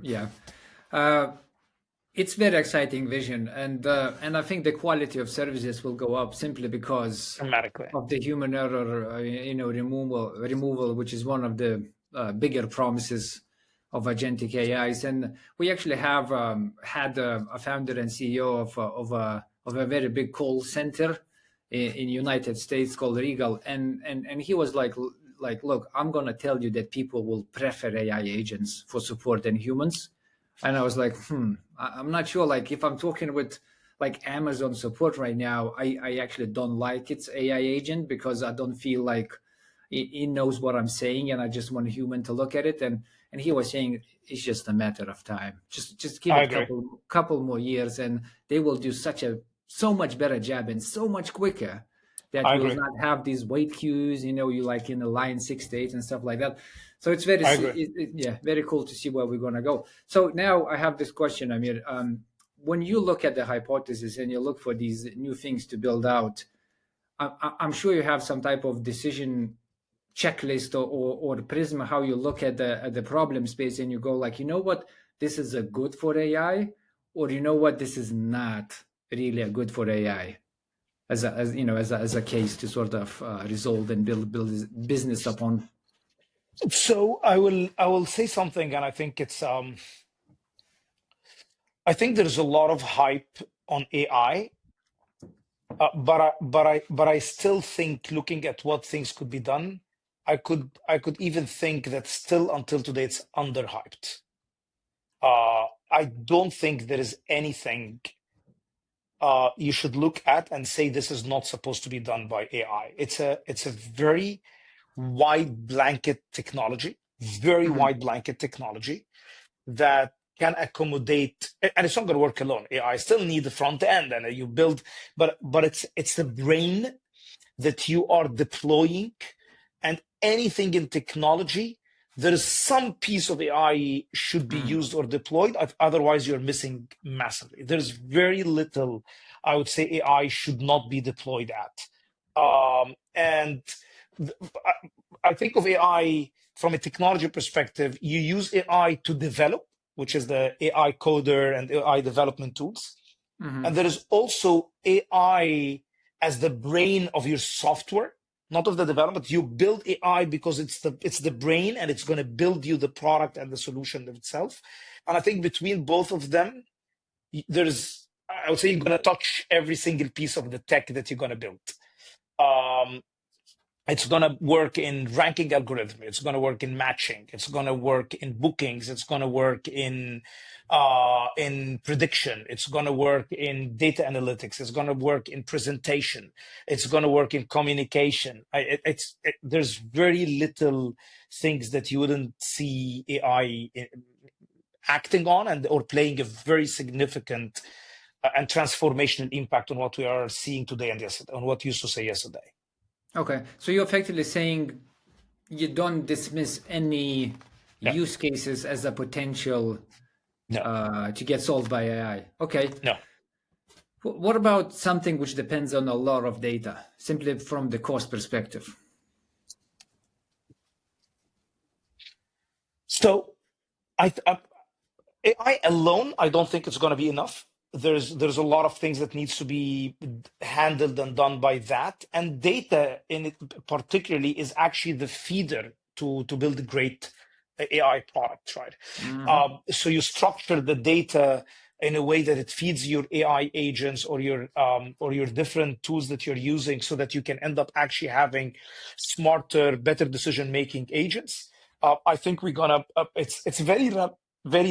it's very exciting vision, and I think the quality of services will go up simply because Dramatically. of the human error, removal, which is one of the bigger promises of agentic AIs. And we actually have had a founder and CEO of a very big call center in United States called Regal, and he was like, look, I'm gonna tell you that people will prefer AI agents for support than humans. And I was like, I'm not sure. Like, if I'm talking with like Amazon support right now, I actually don't like its AI agent because I don't feel like he knows what I'm saying, and I just want a human to look at it. And he was saying it's just a matter of time. Just give I it agree. couple more years, and they will do so much better job and so much quicker that I will agree. not have these wait queues. You like in the line 6 to 8 and stuff like that. So it's very I agree. yeah, very cool to see where we're gonna go. So now I have this question, Amir. When you look at the hypothesis and you look for these new things to build out, I'm sure you have some type of decision checklist or prism how you look at the problem space, and you go like, you know what, this is a good for AI, or you know what, this is not really a good for AI as a case to sort of resolve and build this business upon. So I will say something, and I think I think there's a lot of hype on AI, but I still think, looking at what things could be done, I could even think that still until today it's underhyped. I don't think there is anything you should look at and say this is not supposed to be done by AI. It's a very wide blanket technology, very Mhm. wide blanket technology that can accommodate, and it's not going to work alone. AI still need the front end, and you build, but it's the brain that you are deploying, and anything in technology, there is some piece of AI should be Mhm. used or deployed. Otherwise, you're missing massively. There's very little, I would say, AI should not be deployed at. And I think of AI from a technology perspective. You use AI to develop, which is the AI coder and AI development tools. And Mhm. there is also AI as the brain of your software, not of the development. You build AI because it's the brain, and it's going to build you the product and the solution itself. And I think between both of them, there's, I would say, you're going to touch every single piece of the tech that you're going to build. Um, it's going to work in ranking algorithm. It's going to work in matching. It's going to work in bookings. It's going to work in prediction. It's going to work in data analytics. It's going to work in presentation. It's going to work in communication. There's very little things that you wouldn't see AI acting on, and or playing a very significant and transformational impact on what we are seeing today and yesterday, on what you used to say yesterday. Okay, so you're effectively saying you don't dismiss any No, use cases as a potential no, to get solved by AI. Okay. no. What about something which depends on a lot of data, simply from the cost perspective? So I AI alone, I don't think it's going to be enough. There's a lot of things that needs to be handled and done by that, and data in it particularly is actually the feeder to build a great AI product, right? Hmm. So you structure the data in a way that it feeds your AI agents or your different tools that you're using, so that you can end up actually having smarter, better decision making agents. I think we're gonna. It's very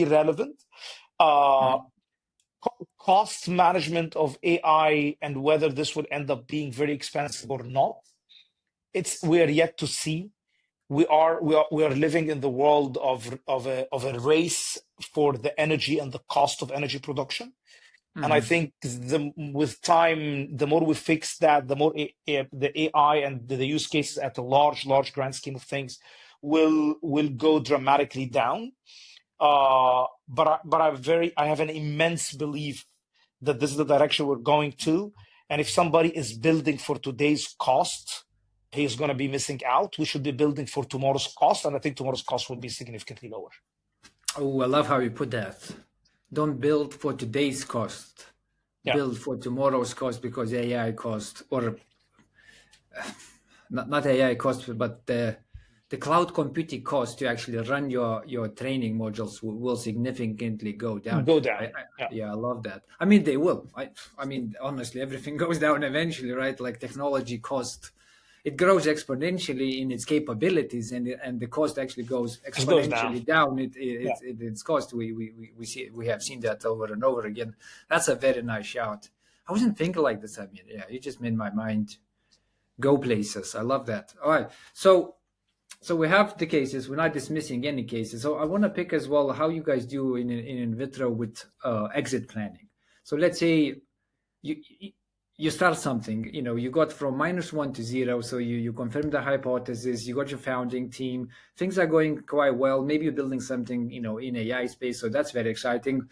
relevant. Uh, Cost management of AI and whether this would end up being very expensive or not, we are yet to see. We are living in the world of a race for the energy and the cost of energy production. And I Hmm. think with time, the more we fix that, the more the AI and the use cases at a large grand scheme of things will go dramatically down. But I have an immense belief that this is the direction we're going to. And if somebody is building for today's cost, he's going to be missing out. We should be building for tomorrow's cost, and I think tomorrow's cost will be significantly lower. Oh, I love how you put that. Don't build for today's cost. Yeah, Build for tomorrow's cost, because AI cost, or not AI cost, but the cloud computing cost to actually run your training modules will significantly go down. go I, down. I Yeah, yeah, I love that. I mean, they will. I mean, honestly, everything goes down eventually, right? Like technology cost, it grows exponentially in its capabilities, and the cost actually goes it goes down. exponentially down. Yeah. Its cost. We have seen that over and over again. That's a very nice shout. I wasn't thinking like this. I mean, yeah, you just made my mind go places. I love that. All right, so we have the cases. We're not dismissing any cases. So I want to pick as well how you guys do in vitro with exit planning. So let's say you you start something. You got from -1 to 0. So you confirm the hypothesis. You got your founding team. Things are going quite well. Maybe you're building something in AI space. So that's very exciting.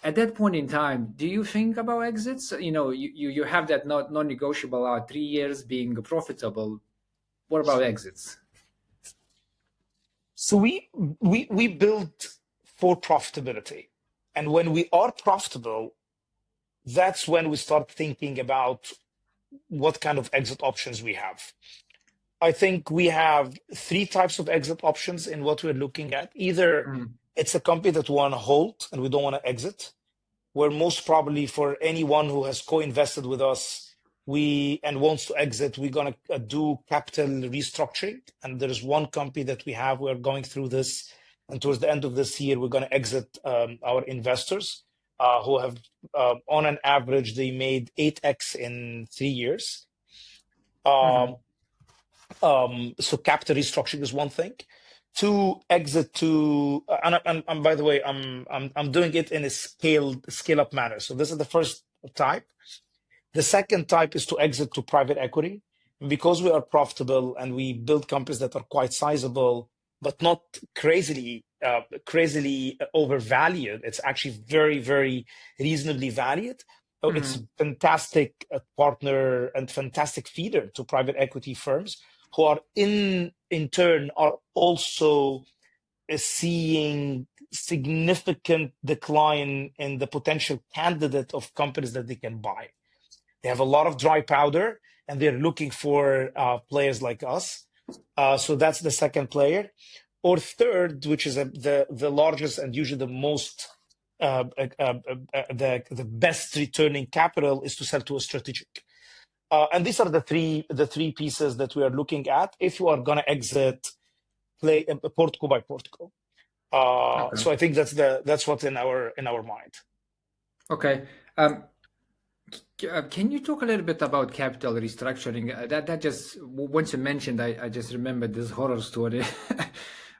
At that point in time, do you think about exits? You have that non-negotiable 3 years being profitable. What about exits? So we build for profitability, and when we are profitable, that's when we start thinking about what kind of exit options we have. I think we have three types of exit options in what we're looking at. Either it's a company that we want to hold and we don't want to exit, where most probably for anyone who has co-invested with us and wants to exit, we're going to do capital restructuring. And there's one company that we're going through this. And towards the end of this year, we're going to exit our investors who have, on an average, they made 8x in 3 years. So capital restructuring is one thing. To exit to, and by the way, I'm doing it in a scale up manner. So this is the first type. The second type is to exit to private equity. And because we are profitable and we build companies that are quite sizable, but not crazily overvalued, it's actually very, very reasonably valued. So it's a fantastic partner and fantastic feeder to private equity firms who are in turn are also seeing significant decline in the potential candidate of companies that they can buy. They have a lot of dry powder and they're looking for players like us. So that's the second player. Or third, which is the largest and usually the most the best returning capital, is to sell to a strategic. And these are the three pieces that we are looking at if you are going to exit, play portco by portco. Okay. So I think that's what's in our mind. Okay. Can you talk a little bit about capital restructuring? That just once you mentioned, I just remembered this horror story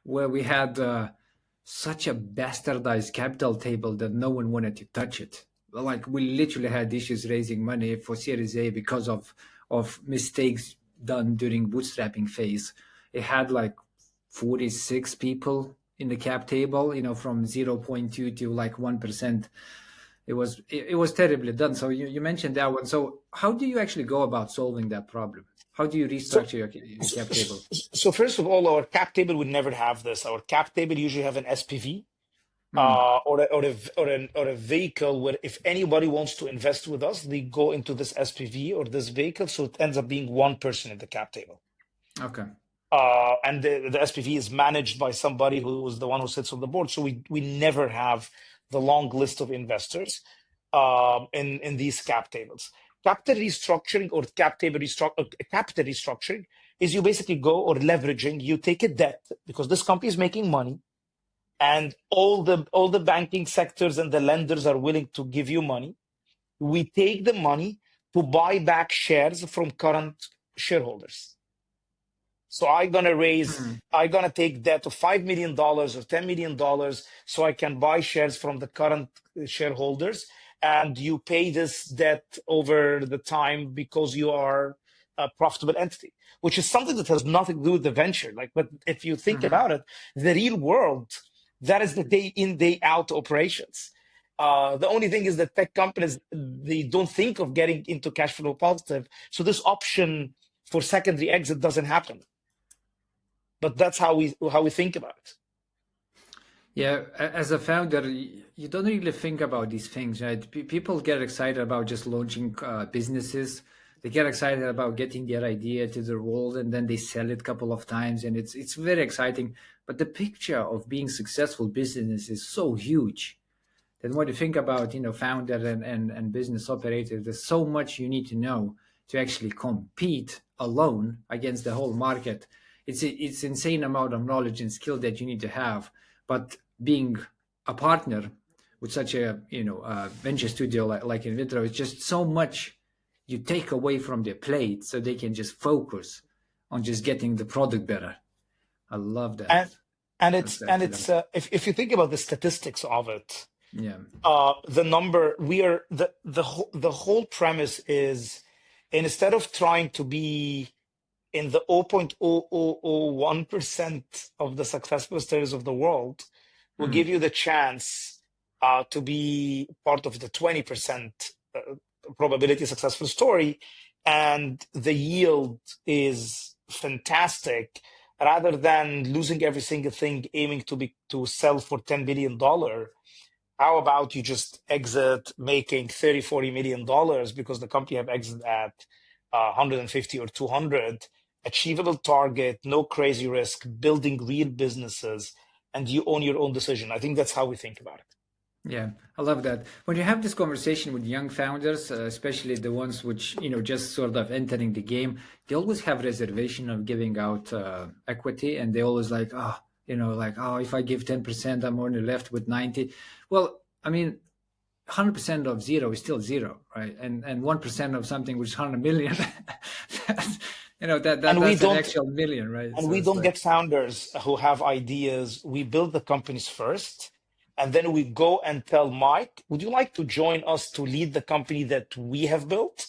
where we had such a bastardized capital table that no one wanted to touch it. Like we literally had issues raising money for Series A because of mistakes done during bootstrapping phase. It had like 46 people in the cap table, from 0.2 to like 1%. It was terribly done. So you mentioned that one. So how do you actually go about solving that problem? How do you restructure your cap table? So first of all, our cap table would never have this. Our cap table usually have an SPV or a vehicle where if anybody wants to invest with us, they go into this SPV or this vehicle. So it ends up being one person in the cap table. Okay. And the SPV is managed by somebody who is the one who sits on the board. So we never have the long list of investors in these cap tables. Capital restructuring or capital restructuring is you basically go, or leveraging, you take a debt because this company is making money and all the banking sectors and the lenders are willing to give you money. We take the money to buy back shares from current shareholders. So I'm gonna take debt of $5 million or $10 million so I can buy shares from the current shareholders, and you pay this debt over the time because you are a profitable entity, which is something that has nothing to do with the venture. But if you think about it, the real world, that is the day in, day out operations. The only thing is that tech companies, they don't think of getting into cash flow positive. So this option for secondary exit doesn't happen. But that's how we think about it. Yeah, as a founder, you don't really think about these things, right? People get excited about just launching businesses. They get excited about getting their idea to the world, and then they sell it a couple of times, and it's very exciting. But the picture of being successful business is so huge that when you think about founder and business operator, there's so much you need to know to actually compete alone against the whole market. It's insane amount of knowledge and skill that you need to have. But being a partner with such a venture studio like in Vitro, it's just so much you take away from their plate, so they can just focus on just getting the product better. I love that. And and That's it's excellent. if you think about the statistics of it, Yeah. the number we are the whole premise is, instead of trying to be in the 0.0001% of the successful stories of the world, will give you the chance to be part of the 20% probability successful story, and the yield is fantastic. Rather than losing every single thing aiming to sell for $10 billion, how about you just exit making 30-40 million dollars, because the company have exited at 150 or 200, achievable target, no crazy risk, building real businesses, and you own your own decision. I think that's how we think about it. Yeah, I love that. When you have this conversation with young founders, especially the ones which just sort of entering the game, they always have reservation of giving out equity, and they always like, like, oh, if I give 10%, I'm only left with 90. Well, I mean, 100% of zero is still zero, right? And 1% of something which is 100 million, that's, And we that's an don't actual million, right? and So we it's don't like, get founders who have ideas. We build the companies first, and then we go and tell Mike, would you like to join us to lead the company that we have built?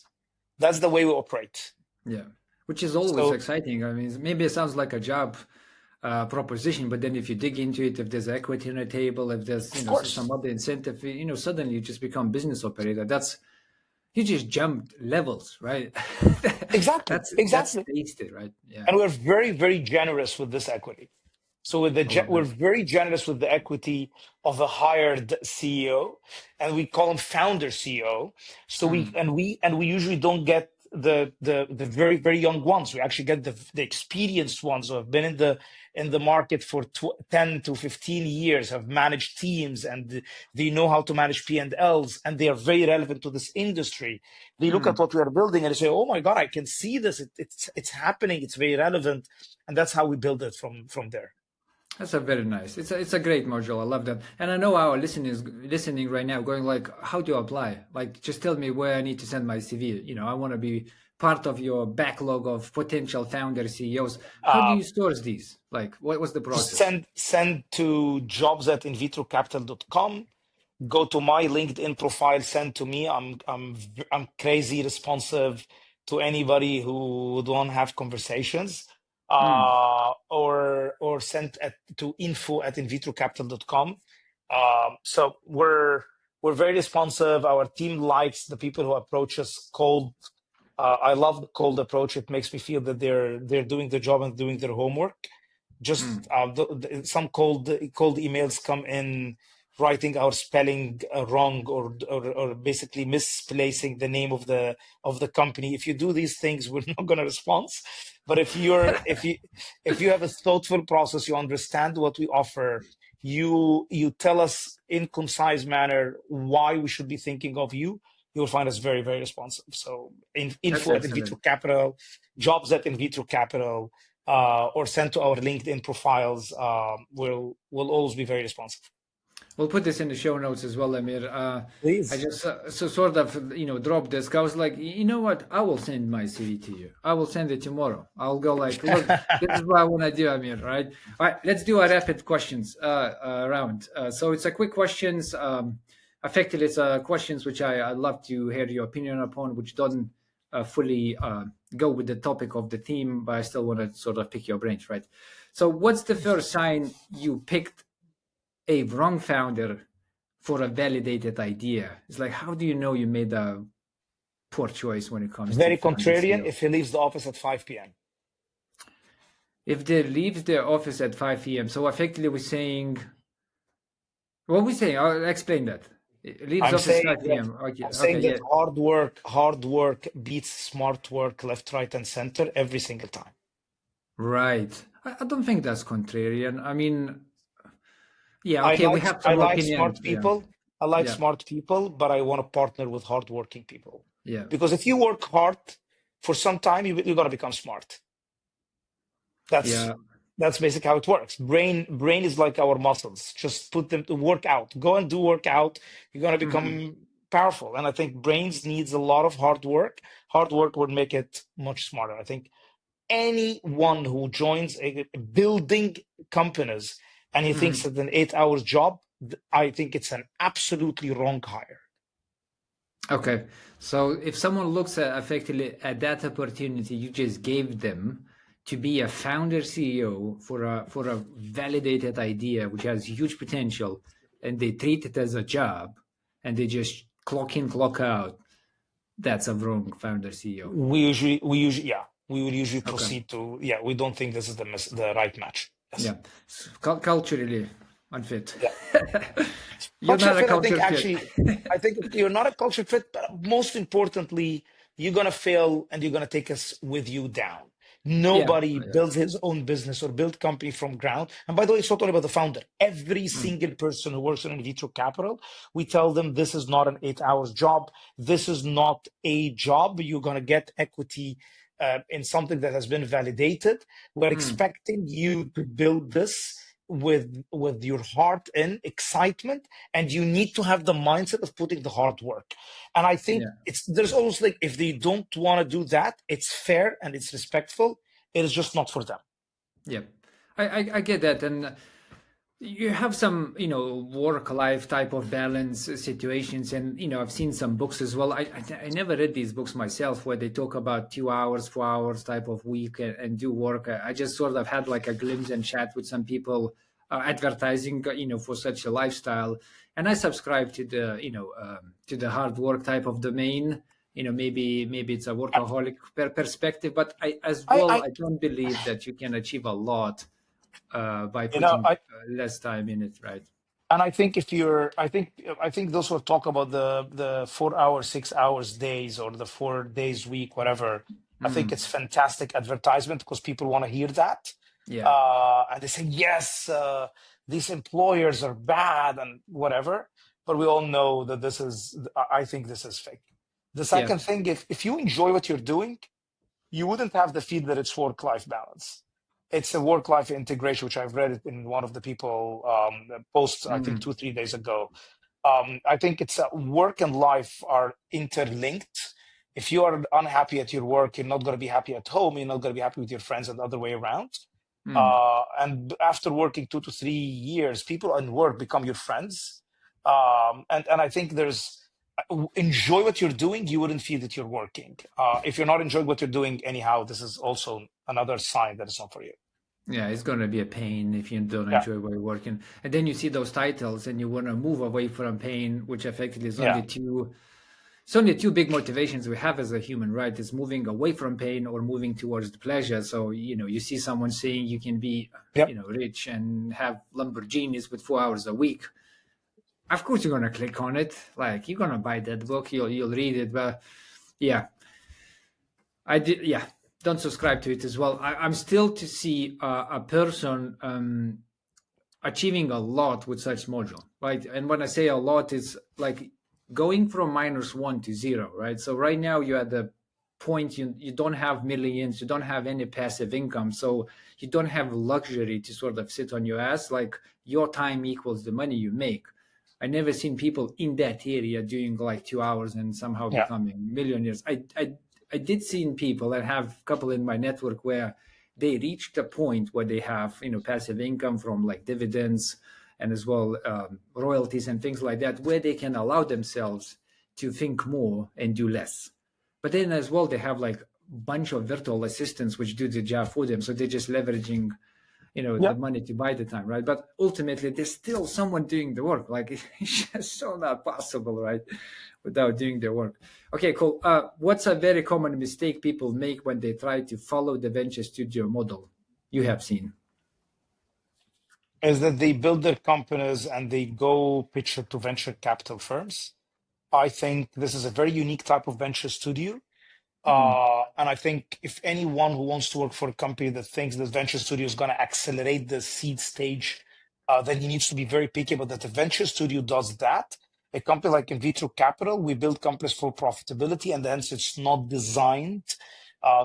That's the way we operate. yeah, which is always So, exciting. I mean, maybe it sounds like a job proposition, but then if you dig into it, if there's equity on the table, if there's of some course, other incentive, suddenly you just become business operator. That's you just jumped levels, right? exactly, That's exactly. tasty, right? Yeah, And we're very, very generous with this equity. So I love we're that. very generous with the equity of a hired CEO, and we call him founder CEO. So Mm, we usually don't get the very, very young ones. We actually get the experienced ones who have been in the market for 10 to 15 years, have managed teams, and they know how to manage P&Ls, and they are very relevant to this industry. They look at mm. what we are building and they say, "Oh my God, I can see this. It's happening. It's very relevant," and that's how we build it from there. That's a very nice. It's a great module. I love that. And I know our listeners listening right now going like, how do you apply? Like, just tell me where I need to send my CV. I want to be part of your backlog of potential founder CEOs. How do Uh, you source these? Like, what was the just process? send to jobs@invitrocapital.com. Go to my LinkedIn profile, send to me. I'm crazy responsive to anybody who would want to have conversations. Mm, Or send to info@invitrocapital.com. So we're very responsive. Our team likes the people who approach us cold. I love the cold approach. It makes me feel that they're doing their job and doing their homework. Just mm, some cold emails come in, writing our spelling wrong, or basically misplacing the name of the company. If you do these things, we're not going to respond. But if you have a thoughtful process, you understand what we offer, you tell us in concise manner why we should be thinking of you. You'll find us very, very responsive. So that's info at excellent. Invitro Capital, jobs at Invitro Capital, or send to our LinkedIn profiles. Will always be very responsive. We'll put this in the show notes as well, Amir. I Please. just so sort of dropped this. I was like, you know what? I will send my CV to you. I will send it tomorrow. I'll go like, look, this is what I want to do, Amir. Right? All right. Let's do a rapid questions round. So it's a quick questions. Effectively, it's questions which I'd love to hear your opinion upon, which don't fully go with the topic of the theme, but I still want to sort of pick your brains, right? So, what's the first sign you picked a wrong founder for a validated idea? It's like, how do you know you made a poor choice when it comes to Very founder contrarian CEO? if he leaves the office at 5 p.m. If they leaves their office at 5 p.m., so effectively we're saying, what we saying? I'll explain that. It leaves I'm office saying 5 that p.m. Okay, I'm okay, saying that yeah, hard work beats smart work left, right, and center every single time. right. I don't think that's contrarian. I mean, yeah, okay, we have I some like opinions. smart Yeah, people. I like yeah, smart people, but I want to partner with hardworking people. yeah, Because if you work hard for some time, you're gonna become smart. That's yeah. That's basically how it works. Brain is like our muscles. Just put them to work out. Go and do workout. You're gonna Hmm. become powerful. And I think brains needs a lot of hard work. Hard work would make it much smarter. I think anyone who joins a building companies and he thinks Hmm. it's an 8 hours job, I think it's an absolutely wrong hire. Okay. So if someone looks at effectively at that opportunity you just gave them to be a founder CEO for a validated idea which has huge potential, and they treat it as a job and they just clock in, clock out, that's a wrong founder CEO. Yeah, we would usually Okay. proceed to, yeah, we don't think this is the right match. Yes. Yeah. Culturally unfit. Yeah. You're Culture not a fit, I think culture fit. actually, I think you're not a culture fit, but most importantly, you're gonna fail and you're gonna take us with you down. Yeah. Nobody Oh, yeah. builds his own business or build company from ground. And by the way, it's not only about the founder. Every Mm. single person who works in vitro capital, we tell them this is not an 8 hours job. This is not a job. You're gonna get equity in something that has been validated. We're Mm. expecting you to build this with your heart and excitement, and you need to have the mindset of putting the hard work. And I think Yeah. there's always like, if they don't want to do that, it's fair and it's respectful. It is just not for them. Yeah. I get that. And you have some, work life type of balance situations. And, I've seen some books as well. I never read these books myself where they talk about 2 hours, 4 hours type of week and do work. I just sort of had like a glimpse and chat with some people advertising, for such a lifestyle. And I subscribe to to the hard work type of domain. Maybe it's a workaholic perspective, but I as I, well I, I don't believe that you can achieve a lot by you know, putting I, less time in it, right? and I think if you're, I think those who talk about the 4 hours, 6 hours days or the 4 days week, whatever, I think Mm, it's fantastic advertisement because people want to hear that, yeah, and they say yes, these employers are bad and whatever. But we all know that this is, I think this is fake. The yeah, second thing, if you enjoy what you're doing, you wouldn't have the feel that it's work-life balance. It's a work-life integration, which I've read it in one of the people posts, I think mm, 2, 3 days ago. I think it's work and life are interlinked. If you are unhappy at your work, you're not going to be happy at home. You're not going to be happy with your friends and the other way around. mm, And after working 2 to 3 years, people in work become your friends. And I think there's enjoy what you're doing, you wouldn't feel that you're working. If you're not enjoying what you're doing anyhow, this is also another sign that it's not for you. yeah. It's gonna be a pain if you don't Yeah, enjoy what you're working, and then you see those titles and you want to move away from pain, which effectively is yeah, only two. It's only two big motivations we have as a human, right? Is moving away from pain or moving towards the pleasure. So you see someone saying you can be, yep, rich and have Lamborghinis with 4 hours a week. Of course, you're gonna click on it. Like you're gonna buy that book, you'll read it, but yeah, I did. Yeah, don't subscribe to it as well. I'm still to see a person achieving a lot with such module, right? And when I say a lot, it's like going from -1 to zero, right? So right now you're at the point you don't have millions, you don't have any passive income, so you don't have luxury to sort of sit on your ass. Like your time equals the money you make. I never seen people in that area doing like 2 hours and somehow yeah, becoming millionaires. I did see people and have a couple in my network where they reached a point where they have passive income from like dividends and as well royalties and things like that, where they can allow themselves to think more and do less. But then as well they have like a bunch of virtual assistants which do the job for them, so they're just leveraging yeah. the money to buy the time, right? But ultimately there's still someone doing the work. Like it's just so not possible, right, without doing their work. Okay, cool. What's a very common mistake people make when they try to follow the venture studio model you have seen? Is that they build their companies and they go pitch it to venture capital firms. I think this is a very unique type of venture studio. Mm, And I think if anyone who wants to work for a company that thinks this venture studio is going to accelerate the seed stage, then he needs to be very picky about that. The venture studio does that. A company like In Vitro Capital, we build companies for profitability, and hence it's not designed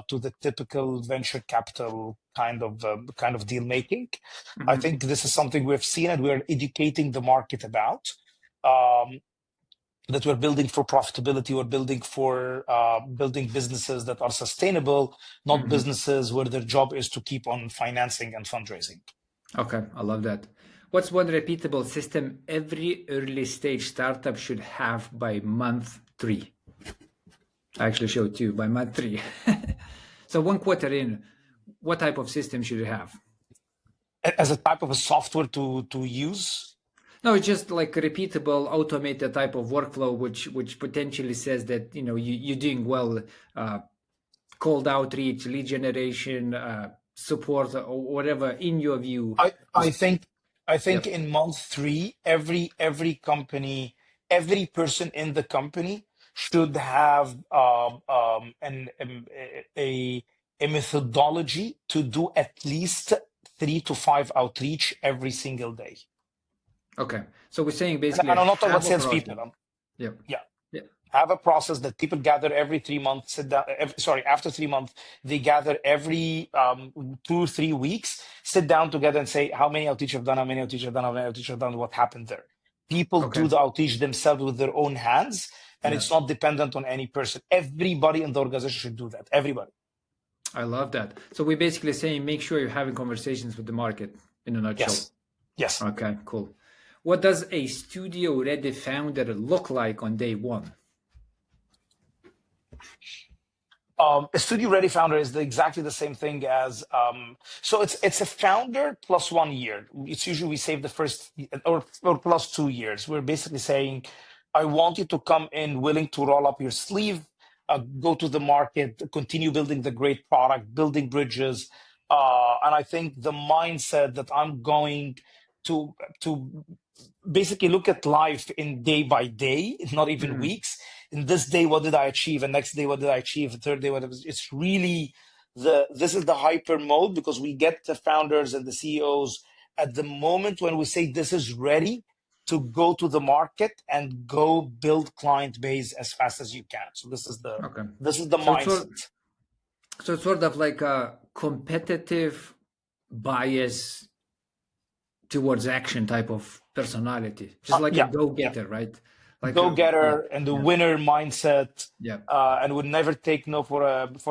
to the typical venture capital kind of deal making. I Mhm. think this is something we've seen and we're educating the market about. That we're building for profitability, we're building for building businesses that are sustainable, not Mhm. businesses where their job is to keep on financing and fundraising. Okay, I love that. What's one repeatable system every early stage startup should have by month 3? I actually showed 2 by month 3. So 1 quarter in, what type of system should you have? As a type of a software to use. No, it's just like a repeatable, automated type of workflow, which potentially says that you're doing well. Cold outreach, lead generation, support, or whatever in your view. I I Just think I think yep. in month 3, every company, every person in the company should have a methodology to do at least 3 to 5 outreach every single day. Okay, so we're saying And basically I'm not talking have about a process. salespeople. Yep. Yeah. Yeah. Have a process that people gather every 3 months, sit down, sorry, after 3 months, they gather every 2 or 3 weeks, sit down together and say, how many outreach have done, how many outreach have done, how many outreach have done, what happened there. People Okay. do the outreach themselves with their own hands, and Yeah. it's not dependent on any person. Everybody in the organization should do that. Everybody. I love that. So we're basically saying make sure you're having conversations with the market in a nutshell. Yes. Yes. Okay, cool. What does a studio ready founder look like on day 1? A studio ready founder is exactly the same thing as so it's a founder plus 1 year. It's usually we save the first or plus 2 years. We're basically saying, I want you to come in willing to roll up your sleeve, go to the market, continue building the great product, building bridges. And I think the mindset that I'm going to basically look at life in day by day, not even Mhm. weeks. In this day, what did I achieve? And next day, what did I achieve? The third day, what it's really this is the hyper mode because we get the founders and the CEOs at the moment when we say this is ready to go to the market and go build client base as fast as you can. So Okay. this is the So it's sort mindset. so it's sort of like a competitive bias towards action type of personality, just like a Yeah, yeah. go-getter, right? Like yeah, Go-getter and the yeah, winner mindset, yeah. and would never take no for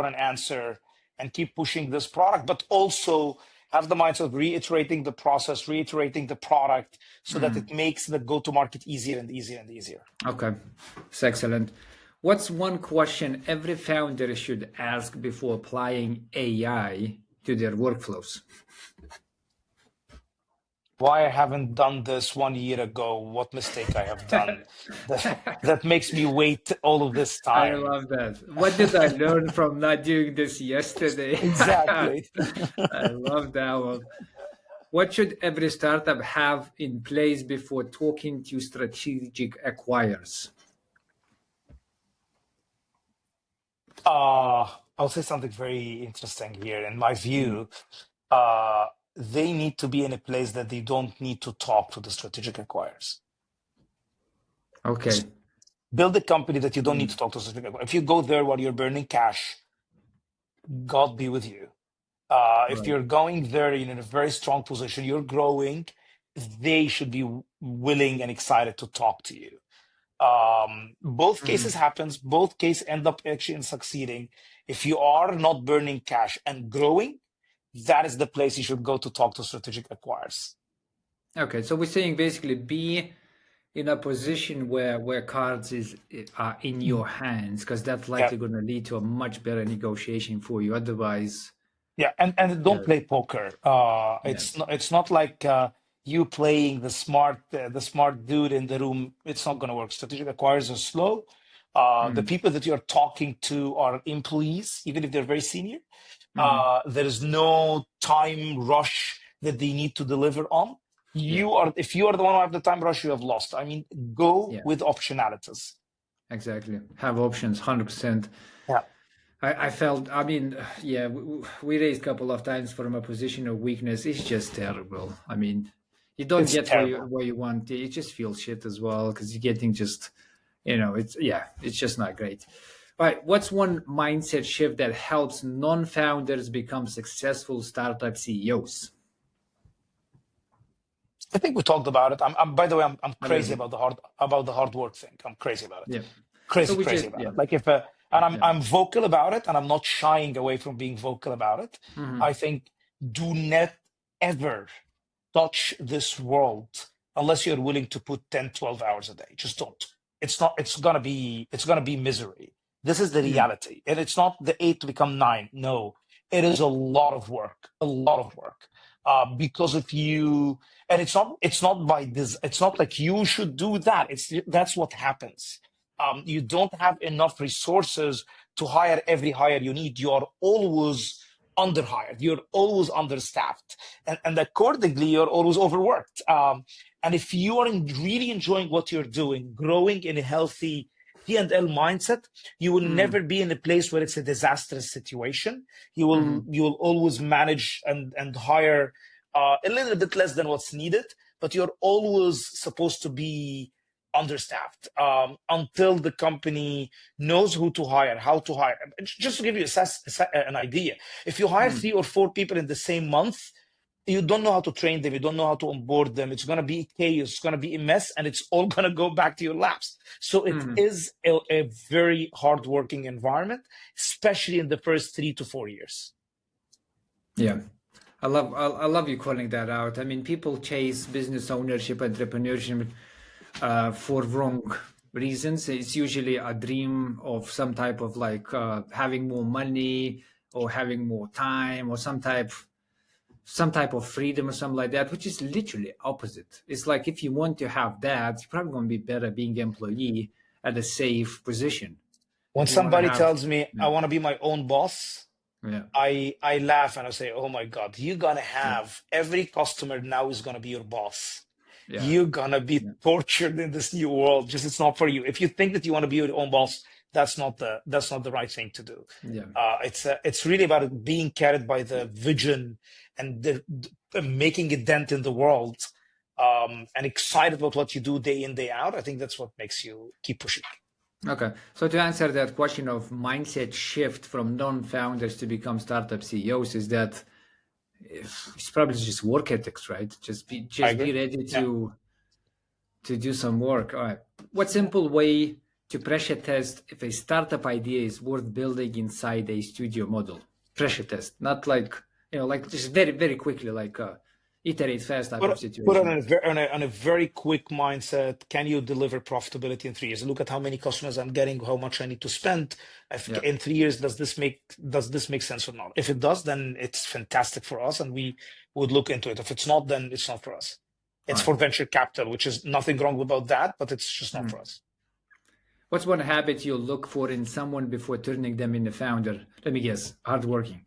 an answer and keep pushing this product, but also have the mindset of reiterating the process, reiterating the product, so that it makes the go-to-market easier and easier and easier. Okay, it's excellent. What's one question every founder should ask before applying AI to their workflows? Why I haven't done this 1 year ago? What mistake I have done that makes me wait all of this I time? love that. What did I learn from not doing this yesterday? I Exactly. love that one. What should every startup have in place before talking to strategic acquirers? I'll say something very interesting here. In my Mm, view, they need to be in a place that they don't need to talk to the strategic acquirers. okay. Build a company that you don't need to Mm, talk to strategic acquirers. If you go there while you're burning cash, God be with you. If right. you're going there in a very strong position, you're growing, they should be willing and excited to talk to you. Both cases Mm, happens, both cases end up actually in succeeding. If you are not burning cash and growing, that is the place you should go to talk to strategic acquirers. okay. So we're saying basically be in a position where cards are in your hands because that's Yeah, likely going to lead to a much better negotiation for you. Otherwise, yeah, and don't yeah, play poker. yeah, It's not like you playing the smart dude in the room. It's not going to work. Strategic acquirers are slow. The mm, people that you're talking to are employees, even if they're very senior. mhm, There is no time rush that they need to deliver on. yeah, If you are the one who have the time rush, you have lost. I mean, go yeah, with optionalities. exactly. Have options, 100%. Yeah, I felt, I mean, yeah, we raised a couple of times from a position of weakness. It's just terrible. I mean, you don't it's get terrible. what you want. It just feels shit as well because you're getting just, it's, yeah, it's just not great. All right, what's one mindset shift that helps non-founders become successful startup CEOs? I think we talked about it. By the way, I'm A little crazy bit. about the hard work thing. I'm crazy about it. Yeah. So Crazy, we crazy just, about yeah, it. Like if and yeah. I'm vocal about it, and I'm not shying away from being vocal about it. Mm-hmm. I think do not ever touch this world unless you're willing to put 10, 12 hours a day. Just don't. It's gonna be misery. This is the Mm-hmm. reality. And it's not the 8 to become 9. No, it is a lot of work, a lot of work. Because if you and it's not by this, it's not like you should do that. That's what happens. You don't have enough resources to hire every hire you need. You are always underhired. You're always understaffed, and accordingly, you're always overworked. And if you are really enjoying what you're doing, growing in a healthy P&L mindset, you will Mm-hmm. never be in a place where it's a disastrous situation. Mm-hmm. You will always manage and hire a little bit less than what's needed, but you're always supposed to be understaffed until the company knows who to hire, how to hire. Just to give you an idea, if you hire Mm-hmm. 3 or 4 people in the same month, you don't know how to train them, you don't know how to onboard them. It's going to be chaos, it's going to be a mess, and it's all going to go back to your laps. So it Mm-hmm. is a very hardworking environment, especially in the first 3 to 4 years. Yeah. I love you calling that out. I mean, people chase business ownership, entrepreneurship for wrong reasons. It's usually a dream of some type of like having more money or having more time or some type of freedom or something like that, which is literally opposite. It's like if you want to have that, you're probably going to be better being employee at a safe position. When If you want to somebody have, tells me I yeah, want to be my own boss, yeah, I laugh and I say, "Oh my God, you're gonna yeah, have every customer now is gonna be your boss. yeah, You're gonna be yeah. tortured in this new world. Just it's not for you. If you think that you want to be your own boss, that's not the right thing to do. Yeah. It's really about being carried by the vision and making a dent in the world, and excited about what you do day in day out. I think that's what makes you keep pushing. Okay. So to answer that question of mindset shift from non-founders to become startup CEOs is that it's probably just work ethics, right? I Just agree. be ready Yeah. to do some work. All right. What simple way to pressure test if a startup idea is worth building inside a studio model? Pressure test, not like like just very very quickly, like iterate fast type of Put on situation. on a very quick mindset. Can you deliver profitability in 3 years? Look at how many customers I'm getting, how much I need to spend. Yeah. In 3 years, does this make sense or not? If it does, then it's fantastic for us, and we would look into it. If it's not, then it's not for us. All It's right. for venture capital, which is nothing wrong about that, but it's just not for Hmm. us. What's one habit you'll look for in someone before turning them into founder? Let me guess, hardworking.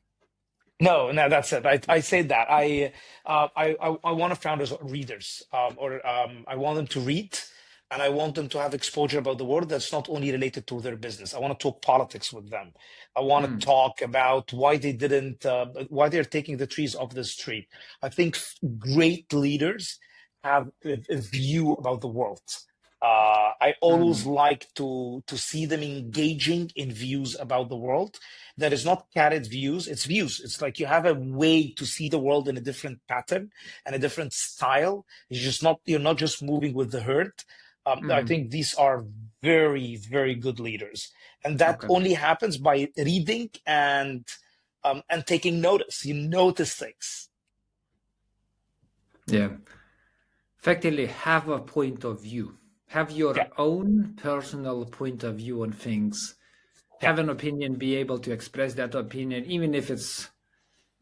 No, no, that's it. I say that. I want to founders readers, or I want them to read, and I want them to have exposure about the world that's not only related to their business. I want to talk politics with them. I want to Hmm. talk about why they didn't, why they're taking the trees off the street. I think great leaders have a view about the world. I always Hmm. like to see them engaging in views about the world that is not carried views, it's views. It's like you have a way to see the world in a different pattern and a different style. You're not just moving with the herd. I Hmm. think these are very, very good leaders. And that Okay. only happens by reading and taking notice. You notice things. Yeah. Effectively, have a point of view. Have Yeah, your own personal point of view on things. yeah. Have an opinion, be able to express that opinion, even if it's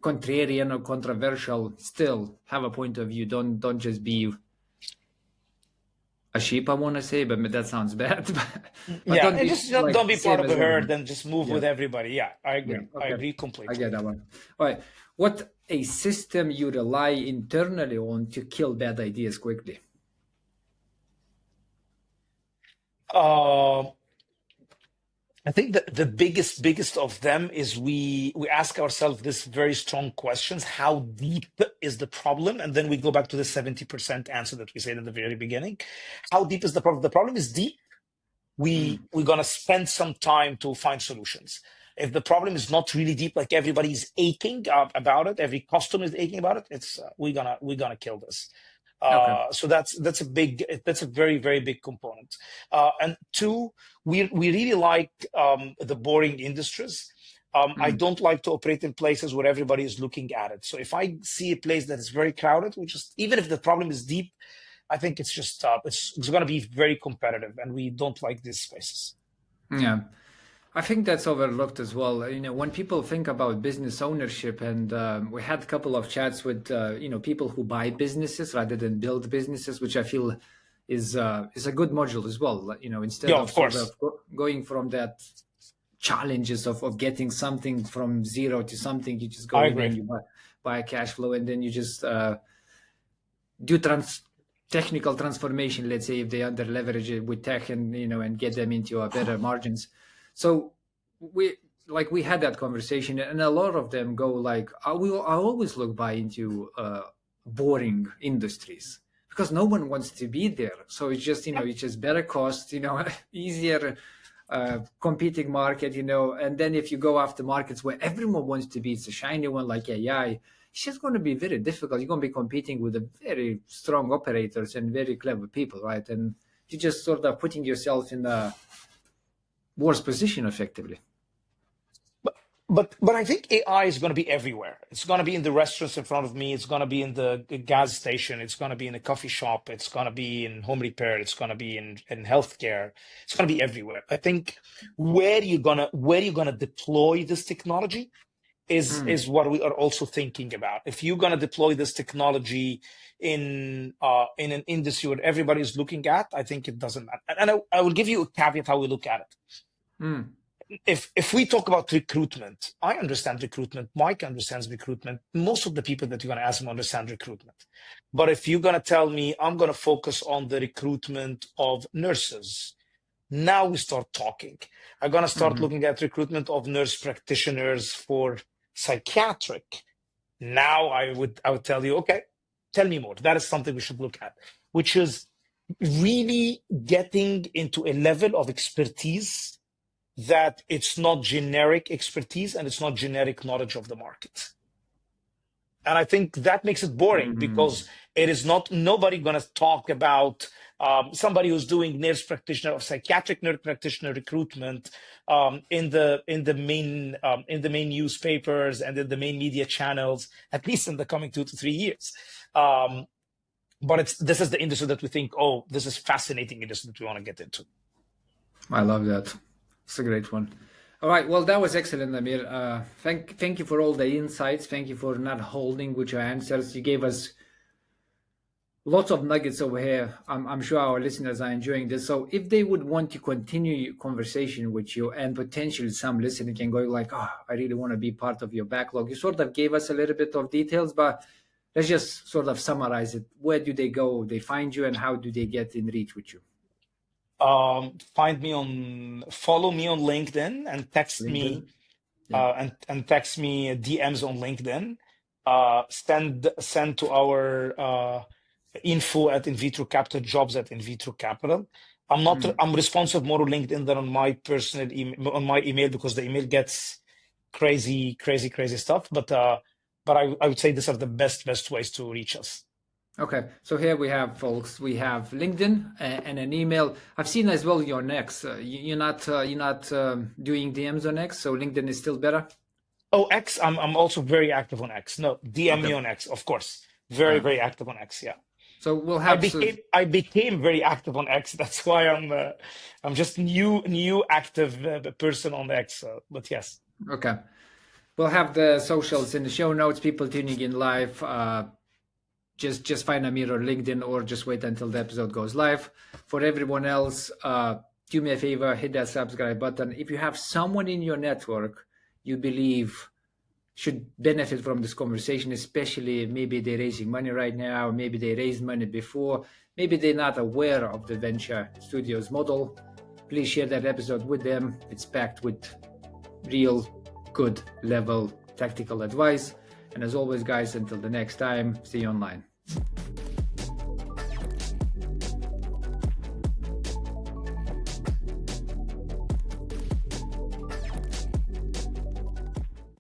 contrarian or controversial. Still have a point of view. Don't just be a sheep. I want to say, but that sounds bad. But Yeah, don't and be just don't like be part same of as the herd everyone. and just move Yeah. with everybody. Yeah, Yeah. I Okay. agree I completely. get that one. All right. What a system you rely internally on to kill bad ideas quickly. Uh, I think that the biggest of them is we ask ourselves this very strong questions: how deep is the problem? And then we go back to the 70% answer that we said in the very beginning. How deep is the problem? The problem is deep, we're gonna spend some time to find solutions. If the problem is not really deep, like everybody's aching about it, every customer is aching about it, it's we're gonna kill this. Okay. So that's a very, very big component. And two, we really like the boring industries. I don't like to operate in places where everybody is looking at it. So if I see a place that is very crowded, we just, even if the problem is deep, I think it's just it's going to be very competitive, and we don't like these spaces. Yeah. I think that's overlooked as well. When people think about business ownership, and we had a couple of chats with people who buy businesses rather than build businesses, which I feel is a good module as well. Instead Yeah, of of sort of course. going from that challenges of getting something from zero to something, you just go I in agree. and you buy a cash flow, and then you just do technical transformation. Let's say if they under leverage it with tech, and get them into a better margins. So we had that conversation, and a lot of them go like, I always look by into boring industries because no one wants to be there. So it's just it's just better cost, easier competing market, and then if you go after markets where everyone wants to be, it's a shiny one like AI, it's just going to be very difficult. You're going to be competing with the very strong operators and very clever people, right? And you're just sort of putting yourself in a worse position effectively. But I think AI is going to be everywhere. It's going to be in the restaurants in front of me. It's going to be in the gas station. It's going to be in a coffee shop. It's going to be in home repair. It's going to be in healthcare. It's going to be everywhere. I think where you're gonna deploy this technology is what we are also thinking about. If you're gonna deploy this technology in an industry where everybody is looking at, I think it doesn't matter. And I will give you a caveat how we look at it. If we talk about recruitment, I understand recruitment. Mike understands recruitment. Most of the people that you're going to ask them understand recruitment. But if you're going to tell me I'm going to focus on the recruitment of nurses, now we start talking. I'm going to start looking at recruitment of nurse practitioners for psychiatric. Now I would tell you, okay, tell me more. That is something we should look at, which is really getting into a level of expertise that it's not generic expertise and it's not generic knowledge of the market. And I think that makes it boring because it is not, nobody going to talk about somebody who's doing nurse practitioner or psychiatric nurse practitioner recruitment in the main newspapers and in the main media channels, at least in the coming 2 to 3 years. But this is the industry that we think, oh, this is fascinating industry that we want to get into. I love that. It's a great one. All right. Well, that was excellent, Amir. Thank you for all the insights. Thank you for not holding with your answers. You gave us lots of nuggets over here. I'm sure our listeners are enjoying this. So if they would want to continue conversation with you, and potentially some listening can go like, oh, I really want to be part of your backlog. You sort of gave us a little bit of details, but let's just sort of summarize it. Where do they go? They find you, and how do they get in reach with you? Follow me on LinkedIn and text LinkedIn. me Yeah. and text me DMs on LinkedIn. Send to our info at InVitro Capital, jobs at InVitro Capital. I'm responsive more on LinkedIn than on my personal email, on my email, because the email gets crazy stuff. But I would say these are the best ways to reach us. Okay, so here we have, folks. We have LinkedIn and an email. I've seen as well your X. You're not doing DMs on X, so LinkedIn is still better. Oh, X. I'm also very active on X. No, DM me on X, of course. Very active on X. Yeah. So we'll have. I became very active on X. That's why I'm just new active person on X. But yes. Okay, we'll have the socials in the show notes. People tuning in live. Just find Amir on LinkedIn, or just wait until the episode goes live. For everyone else, do me a favor, hit that subscribe button. If you have someone in your network you believe should benefit from this conversation, especially maybe they're raising money right now, maybe they raised money before, maybe they're not aware of the Venture Studios model, please share that episode with them. It's packed with real good level tactical advice. And as always, guys, until the next time, see you online.